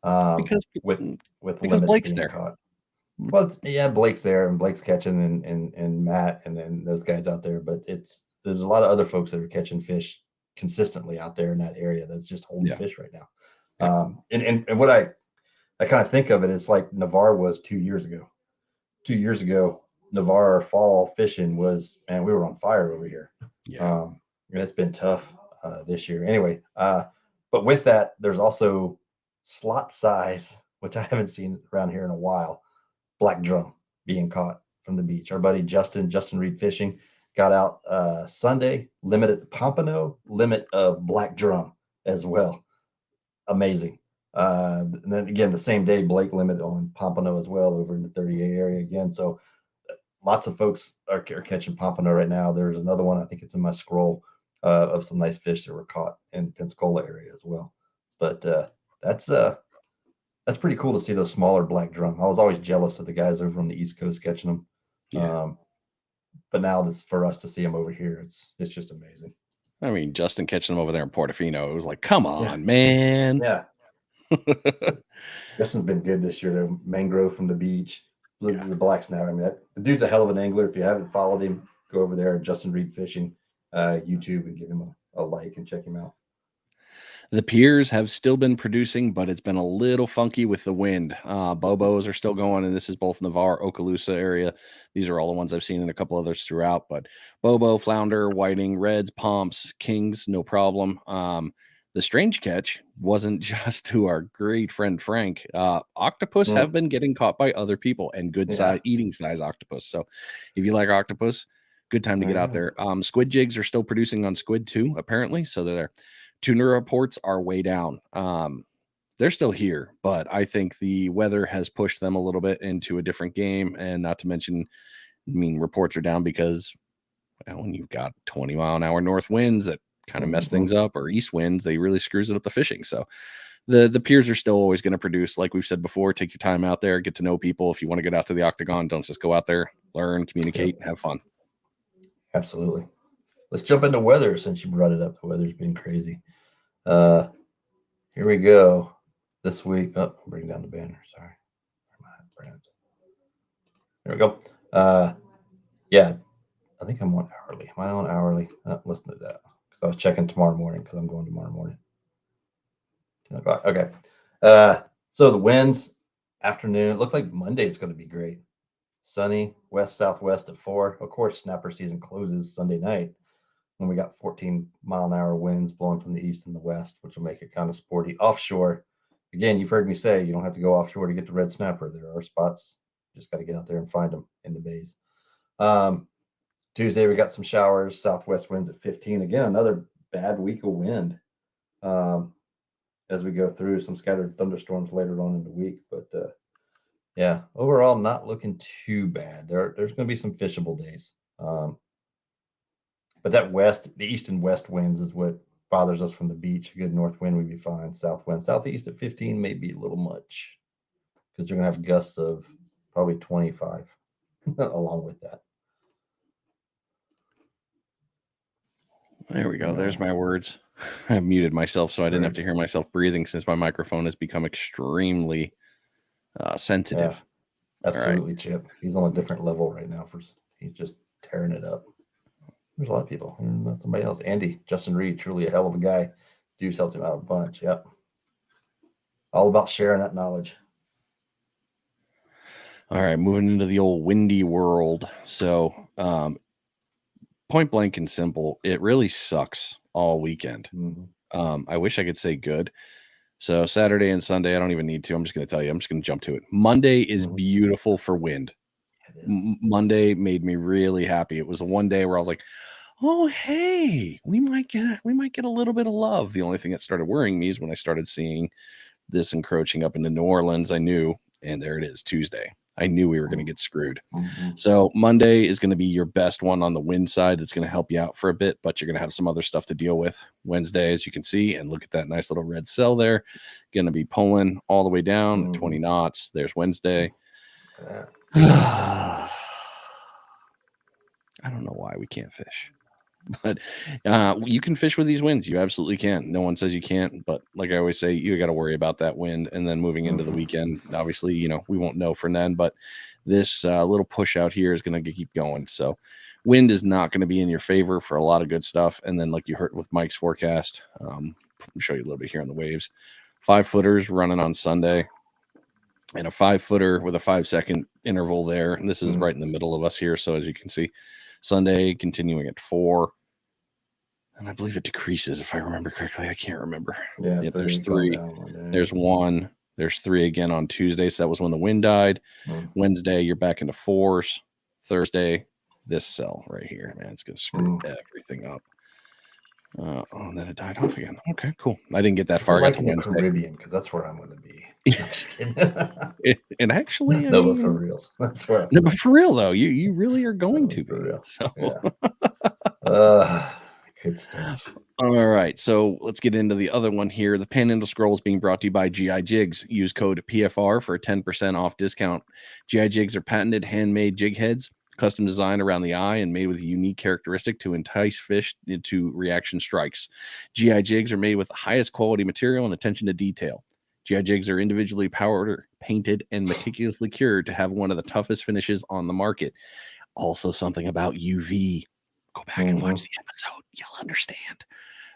Because limits Blake's being there. Caught. Well, yeah, Blake's there, and Blake's catching, and Matt, and then those guys out there. But there's a lot of other folks that are catching fish consistently out there in that area. That's just holding fish right now. And what I kind of think of it is like Navarre was 2 years ago. 2 years ago, Navarre fall fishing was, man, we were on fire over here. Yeah. And it's been tough this year. Anyway, but with that, there's also slot size, which I haven't seen around here in a while. Black drum being caught from the beach. Our buddy Justin Reed Fishing got out Sunday, limited pompano, limit of black drum as well. Amazing. And then again, the same day, Blake limit on pompano as well over in the 30A area again. So lots of folks are catching pompano right now. There's another one, I think it's in my scroll, of some nice fish that were caught in Pensacola area as well. But that's pretty cool to see those smaller black drum. I was always jealous of the guys over on the East Coast catching them. Yeah. But now it's for us to see them over here. It's just amazing. I mean, Justin catching them over there in Portofino, it was like, come on, man. Yeah. Justin's been good this year. The mangrove from the beach, the blacks now. I mean, the dude's a hell of an angler. If you haven't followed him, go over there, Justin Reed Fishing, YouTube, and give him a like and check him out. The piers have still been producing, but it's been a little funky with the wind. Bobos are still going, and this is both Navarre, Okaloosa area. These are all the ones I've seen and a couple others throughout. But Bobo, flounder, whiting, reds, pomps, kings, no problem. The strange catch wasn't just to our great friend Frank. Octopus have been getting caught by other people, and good size, eating size octopus. So if you like octopus, good time to get out there. Squid jigs are still producing on squid too, apparently. So they're there. Tuna reports are way down. They're still here, but I think the weather has pushed them a little bit into a different game. And not to mention, I mean, reports are down because when you've got 20-mile-an-hour north winds that kind of mess things up, or east winds, they really screws it up the fishing. So the piers are still always going to produce. Like we've said before, take your time out there, get to know people. If you want to get out to the octagon, don't just go out there, learn, communicate, have fun. Absolutely. Let's jump into weather since you brought it up. The weather's been crazy. Here we go. This week, bring down the banner. Sorry. There we go. Yeah, I think I'm on hourly. Am I on hourly? Listen to that, because I was checking tomorrow morning, because I'm going tomorrow morning. 10 o'clock. Okay. So the winds, afternoon. It looks like Monday is going to be great. Sunny, west-southwest at 4. Of course, snapper season closes Sunday night when we got 14-mile-an-hour winds blowing from the east and the west, which will make it kind of sporty. Offshore, again, you've heard me say you don't have to go offshore to get the red snapper. There are spots. Just got to get out there and find them in the bays. Tuesday, we got some showers, southwest winds at 15. Again, another bad week of wind as we go through. Some scattered thunderstorms later on in the week. But, yeah, overall, not looking too bad. There's going to be some fishable days. But that the east and west winds is what bothers us from the beach. A good north wind would be fine. South wind, southeast at 15 may be a little much, because you're going to have gusts of probably 25 along with that. There we go. There's my words. I muted myself so I didn't have to hear myself breathing, since my microphone has become extremely sensitive. Yeah, absolutely, right. Chip. He's on a different level right now. He's just tearing it up. There's a lot of people. Somebody else. Andy, Justin Reed, truly a hell of a guy. Dude's helped him out a bunch. Yep. All about sharing that knowledge. All right, moving into the old windy world. So, point blank and simple, it really sucks all weekend. I wish I could say good. So Saturday and Sunday, I don't even need to. I'm just going to tell you. I'm just going to jump to it. Monday is beautiful for wind. Monday made me really happy. It was the one day where I was like, oh, hey, we might get a little bit of love. The only thing that started worrying me is when I started seeing this encroaching up into New Orleans. I knew, and there it is, Tuesday. I knew we were going to get screwed. So Monday is going to be your best one on the wind side. That's going to help you out for a bit, but you're going to have some other stuff to deal with. Wednesday, as you can see, and look at that nice little red cell there. Going to be pulling all the way down at 20 knots. There's Wednesday. I don't know why we can't fish. But you can fish with these winds. You absolutely can. No one says you can't. But like I always say, you got to worry about that wind. And then moving into the weekend, obviously, you know, we won't know for then. But this little push out here is going to keep going. So wind is not going to be in your favor for a lot of good stuff. And then like you heard with Mike's forecast, I'll show you a little bit here on the waves. 5-footers running on Sunday. And a 5-footer with a 5-second interval there. And this is right in the middle of us here. So as you can see, Sunday continuing at 4. And I believe it decreases if I remember correctly. I can't remember. Yeah, yep, there's 3. There's 1. There's 3 again on Tuesday. So that was when the wind died. Wednesday, you're back into 4s. Thursday, this cell right here, man, it's going to screw everything up. And then it died off again. Okay, cool. I didn't get that far. I got to Wednesday. Caribbean, because that's where I'm going to be. And actually, no, but for reals, that's where. No, but for real though, you really are going to be. Real. So, good stuff. All right, so let's get into the other one here. The Panhandle Scroll is being brought to you by GI Jigs. Use code PFR for a 10% off discount. GI Jigs are patented handmade jig heads, custom designed around the eye and made with a unique characteristic to entice fish into reaction strikes. GI Jigs are made with the highest quality material and attention to detail. GI Jigs are individually powdered, painted, and meticulously cured to have one of the toughest finishes on the market. Also, something about UV. Go back and watch the episode. You'll understand.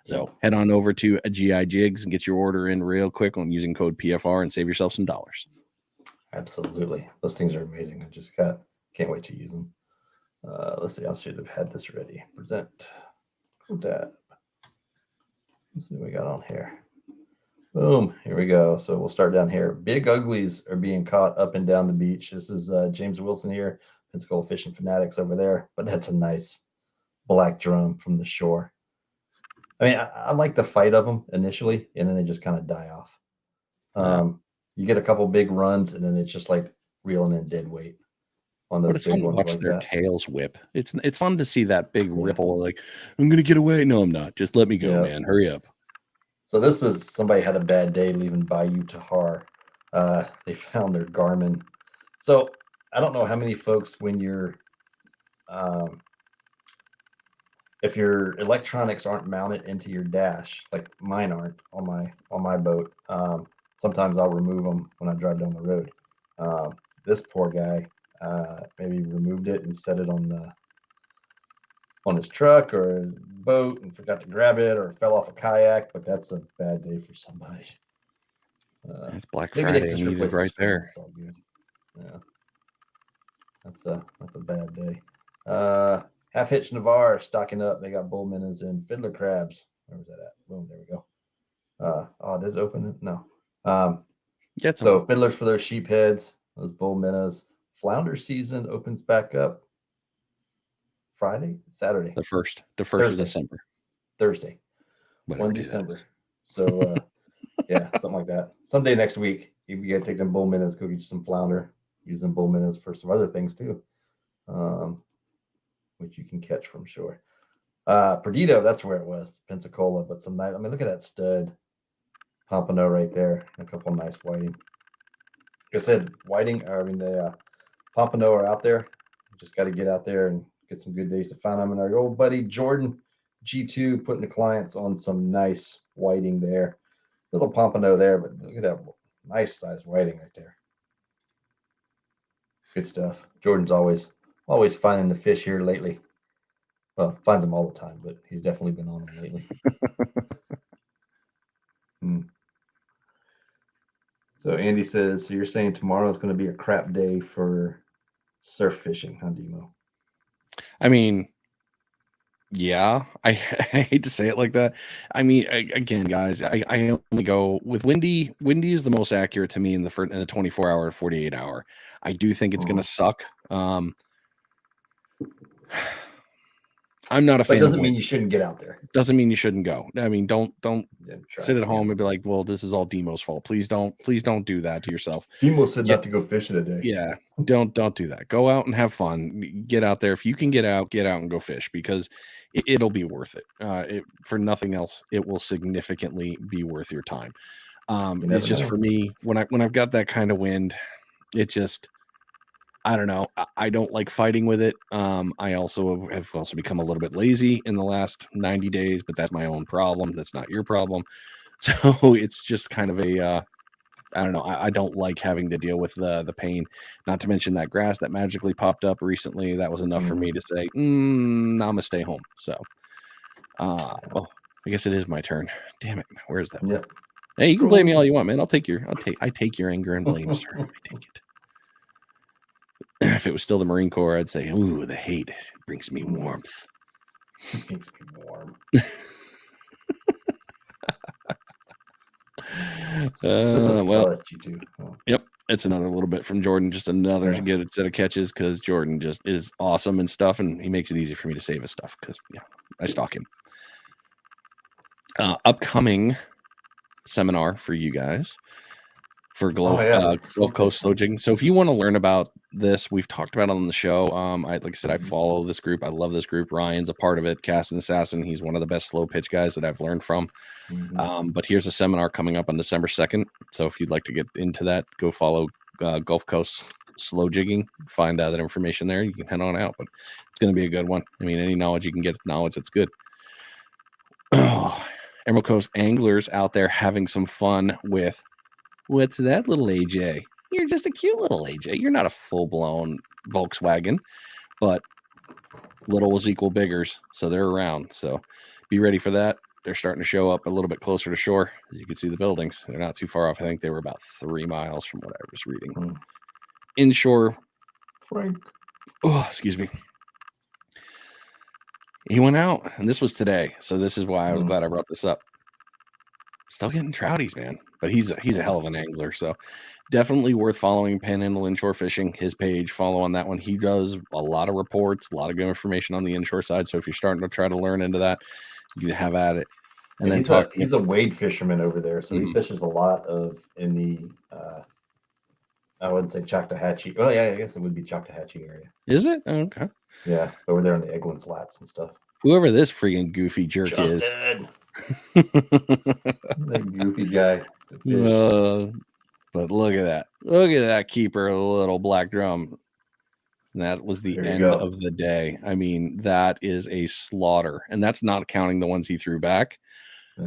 So head on over to GI Jigs and get your order in real quick on using code PFR and save yourself some dollars. Absolutely. Those things are amazing. I just can't wait to use them. Let's see. I should have had this ready. Present. Cool tab. Let's see what we got on here. Boom. Here we go. So we'll start down here. Big uglies are being caught up and down the beach. This is James Wilson here. Pensacola Fishing Fanatics over there. But that's a nice black drum from the shore. I mean, I like the fight of them initially, and then they just kind of die off. You get a couple big runs, and then it's just like reeling in dead weight on those big ones. Watch their tails whip. It's fun to see that big ripple. Like, I'm gonna get away. No, I'm not. Just let me go, man. Hurry up. So this is somebody had a bad day leaving Bayou Tahar. They found their Garmin. So I don't know how many folks, when you're if your electronics aren't mounted into your dash, like mine aren't on my boat, sometimes I'll remove them when I drive down the road. This poor guy maybe removed it and set it on his truck or his boat and forgot to grab it, or fell off a kayak. But that's a bad day for somebody. It's Black Friday needed right there. That's all good. Yeah, that's a bad day. Half Hitch Navarre stocking up. They got bull minnows and fiddler crabs. Where was that at? Boom, there we go. Did it open it? No. So fiddlers for their sheep heads, those bull minnows. Flounder season opens back up Saturday. The first of December. Thursday. 1 December. So yeah, something like that. Someday next week, you gotta take them bull minnows, go get you some flounder. Use them bull minnows for some other things too. Which you can catch from shore. Perdido, that's where it was, Pensacola. But some nice, I mean, look at that stud pompano right there. A couple of nice whiting. Like I said, the pompano are out there. You just got to get out there and get some good days to find them. And our old buddy Jordan G2 putting the clients on some nice whiting there. Little pompano there, but look at that nice size whiting right there. Good stuff. Jordan's always finding the fish here lately. Well, finds them all the time, but he's definitely been on them lately. So Andy says, so you're saying tomorrow is going to be a crap day for surf fishing, huh, Demo? I mean, Yeah, I hate to say it like that. I mean, again, guys, I only go with windy. Windy is the most accurate to me in the 24-hour, 48-hour. I do think it's going to suck. I'm not a fan. But doesn't mean you shouldn't get out there. Doesn't mean you shouldn't go. I mean, don't sit at home and be like, well, this is all Demo's fault. Please don't do that to yourself. Demo said not to go fishing today. Yeah, don't do that. Go out and have fun. Get out there. If you can get out and go fish, because it'll be worth it. For nothing else, it will significantly be worth your time. It's just for me, when I've got that kind of wind, it just, I don't know. I don't like fighting with it. I have also become a little bit lazy in the last 90 days, but that's my own problem. That's not your problem. So it's just kind of a, I don't know. I don't like having to deal with the pain. Not to mention that grass that magically popped up recently. That was enough for me to say, I'm gonna stay home. So, well, I guess it is my turn. Damn it. Where's that? Yep. Hey, you can blame me all you want, man. I take your anger and blame, sir. I take it. If it was still the Marine Corps, I'd say, ooh, the hate brings me warmth. It makes me warm. Well, yep, it's another little bit from Jordan. Just another good set of catches, because Jordan just is awesome and stuff, and he makes it easy for me to save his stuff because I stalk him. Upcoming seminar for you guys for Gulf Coast slow jigging. So if you want to learn about this, we've talked about it on the show. Like I said, I follow this group. I love this group. Ryan's a part of it. Cast and Assassin. He's one of the best slow pitch guys that I've learned from. But here's a seminar coming up on December 2nd. So if you'd like to get into that, go follow Gulf Coast slow jigging. Find out that information there. You can head on out, but it's going to be a good one. I mean, any knowledge you can get, knowledge that's good. Emerald Coast anglers out there having some fun with, what's that, little AJ? You're just a cute little AJ. You're not a full-blown Volkswagen, but littles equal biggers, so they're around. So be ready for that. They're starting to show up a little bit closer to shore. As you can see the buildings. They're not too far off. I think they were about 3 miles from what I was reading. Inshore. Frank. Oh, excuse me. He went out, and this was today. So this is why I was glad I brought this up. Still getting trouties, man. But he's a hell of an angler. So definitely worth following. Panhandle Inshore Fishing, his page. Follow on that one. He does a lot of reports, a lot of good information on the inshore side. So if you're starting to try to learn into that, you can have at it. And then he's a wade fisherman over there. So he fishes a lot in the I wouldn't say Choctawhatchee. Well, yeah, I guess it would be Choctawhatchee area. Is it? Okay. Yeah, over there in the Eglin Flats and stuff. Whoever this freaking goofy jerk is. That goofy guy. But look at that. Look at that keeper, little black drum. And that was the end of the day. I mean, that is a slaughter. And that's not counting the ones he threw back,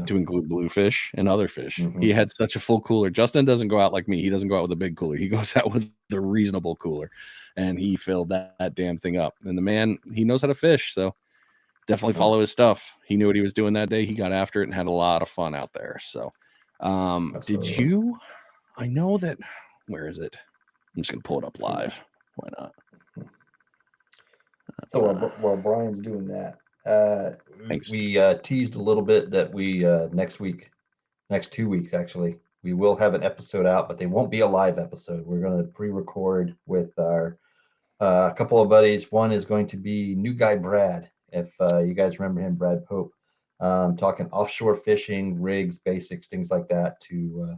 to include bluefish and other fish. He had such a full cooler. Justin doesn't go out like me. He doesn't go out with a big cooler. He goes out with the reasonable cooler. And he filled that damn thing up. And the man, he knows how to fish. So definitely follow his stuff. He knew what he was doing that day. He got after it and had a lot of fun out there. So did you? I know that. Where is it? I'm just going to pull it up live. Why not? So while Brian's doing that, we teased a little bit that we next 2 weeks actually, we will have an episode out, but they won't be a live episode. We're going to pre-record with our couple of buddies. One is going to be new guy Brad, if you guys remember him, Brad Pope, talking offshore fishing, rigs, basics, things like that to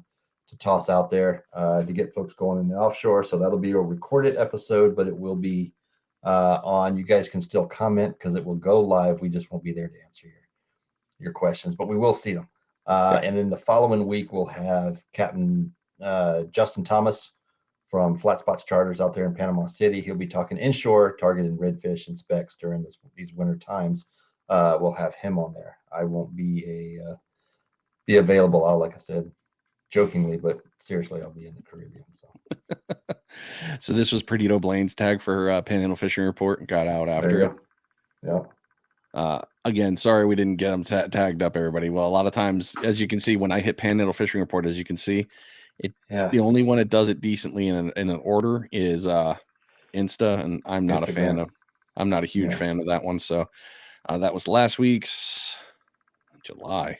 toss out there to get folks going in the offshore. So that'll be a recorded episode, but it will be on. You guys can still comment because it will go live. We just won't be there to answer your questions, but we will see them. And then the following week we'll have Captain Justin Thomas from Flat Spots Charters out there in Panama City. He'll be talking inshore, targeting redfish and specks during these winter times. We'll have him on there. I won't be available. Like I said, jokingly, but seriously, I'll be in the Caribbean. So this was Perdido Blane's tag for Panhandle Fishing Report. Got out after it. Yeah. Again, sorry we didn't get them tagged up, everybody. Well, a lot of times, as you can see, when I hit Panhandle Fishing Report, as you can see, the only one that does it decently in an order is Insta, and I'm not a fan of. I'm not a huge fan of that one. So That was last week's July.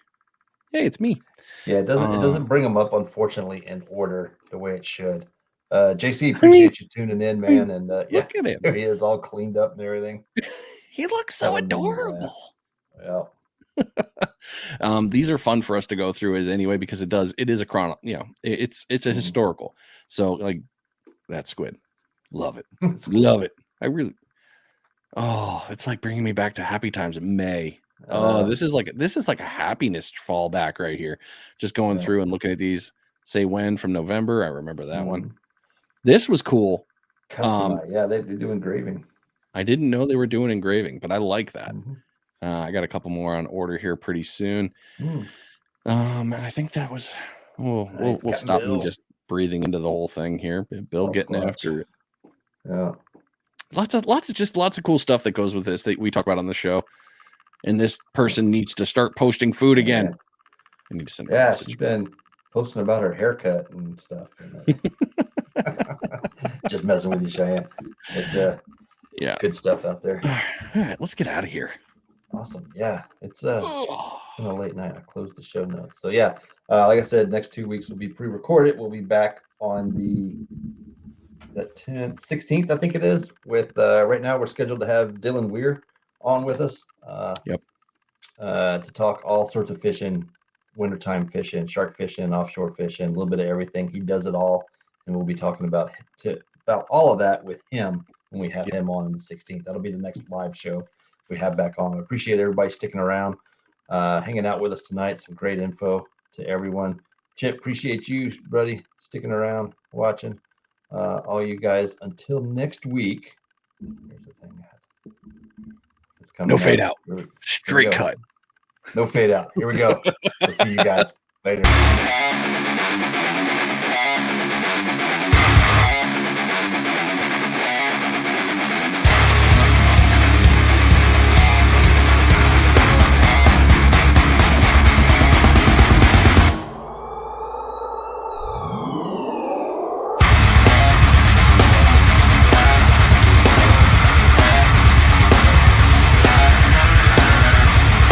Hey, it's me. Yeah, it doesn't bring them up, unfortunately, in order the way it should. JC, appreciate you tuning in, man. And look at him. There he is, all cleaned up and everything. He looks so adorable. Yeah. These are fun for us to go through anyway, because it is a chrono, it's a historical. So like that squid, love it. Love it. I really, it's like bringing me back to happy times in May. This is like a happiness fallback right here. Just going through and looking at these. Say when from November. I remember that one. This was cool. Customized. Yeah, they do engraving. I didn't know they were doing engraving, but I like that. I got a couple more on order here pretty soon. And I think that was we'll stop me just breathing into the whole thing here. Bill getting after it. Yeah. Lots of cool stuff that goes with this that we talk about on the show. And this person needs to start posting food again. I need to send her a message. She's been posting about her haircut and stuff. Just messing with you, Cheyenne. But, good stuff out there. All right, let's get out of here. Awesome. Yeah, it's been a late night. I closed the show notes. So like I said, next 2 weeks will be pre-recorded. We'll be back on the 16th, I think it is. With right now we're scheduled to have Dylan Weir on with us. To talk all sorts of fishing, wintertime fishing, shark fishing, offshore fishing, a little bit of everything. He does it all, and we'll be talking about all of that with him when we have him on the 16th. That'll be the next live show we have back on. I appreciate everybody sticking around, hanging out with us tonight. Some great info to everyone. Chip, appreciate you, buddy, sticking around, watching. All you guys, until next week. There's the thing. It's coming. No fade out. Straight cut. No fade out. Here we go. We'll see you guys later.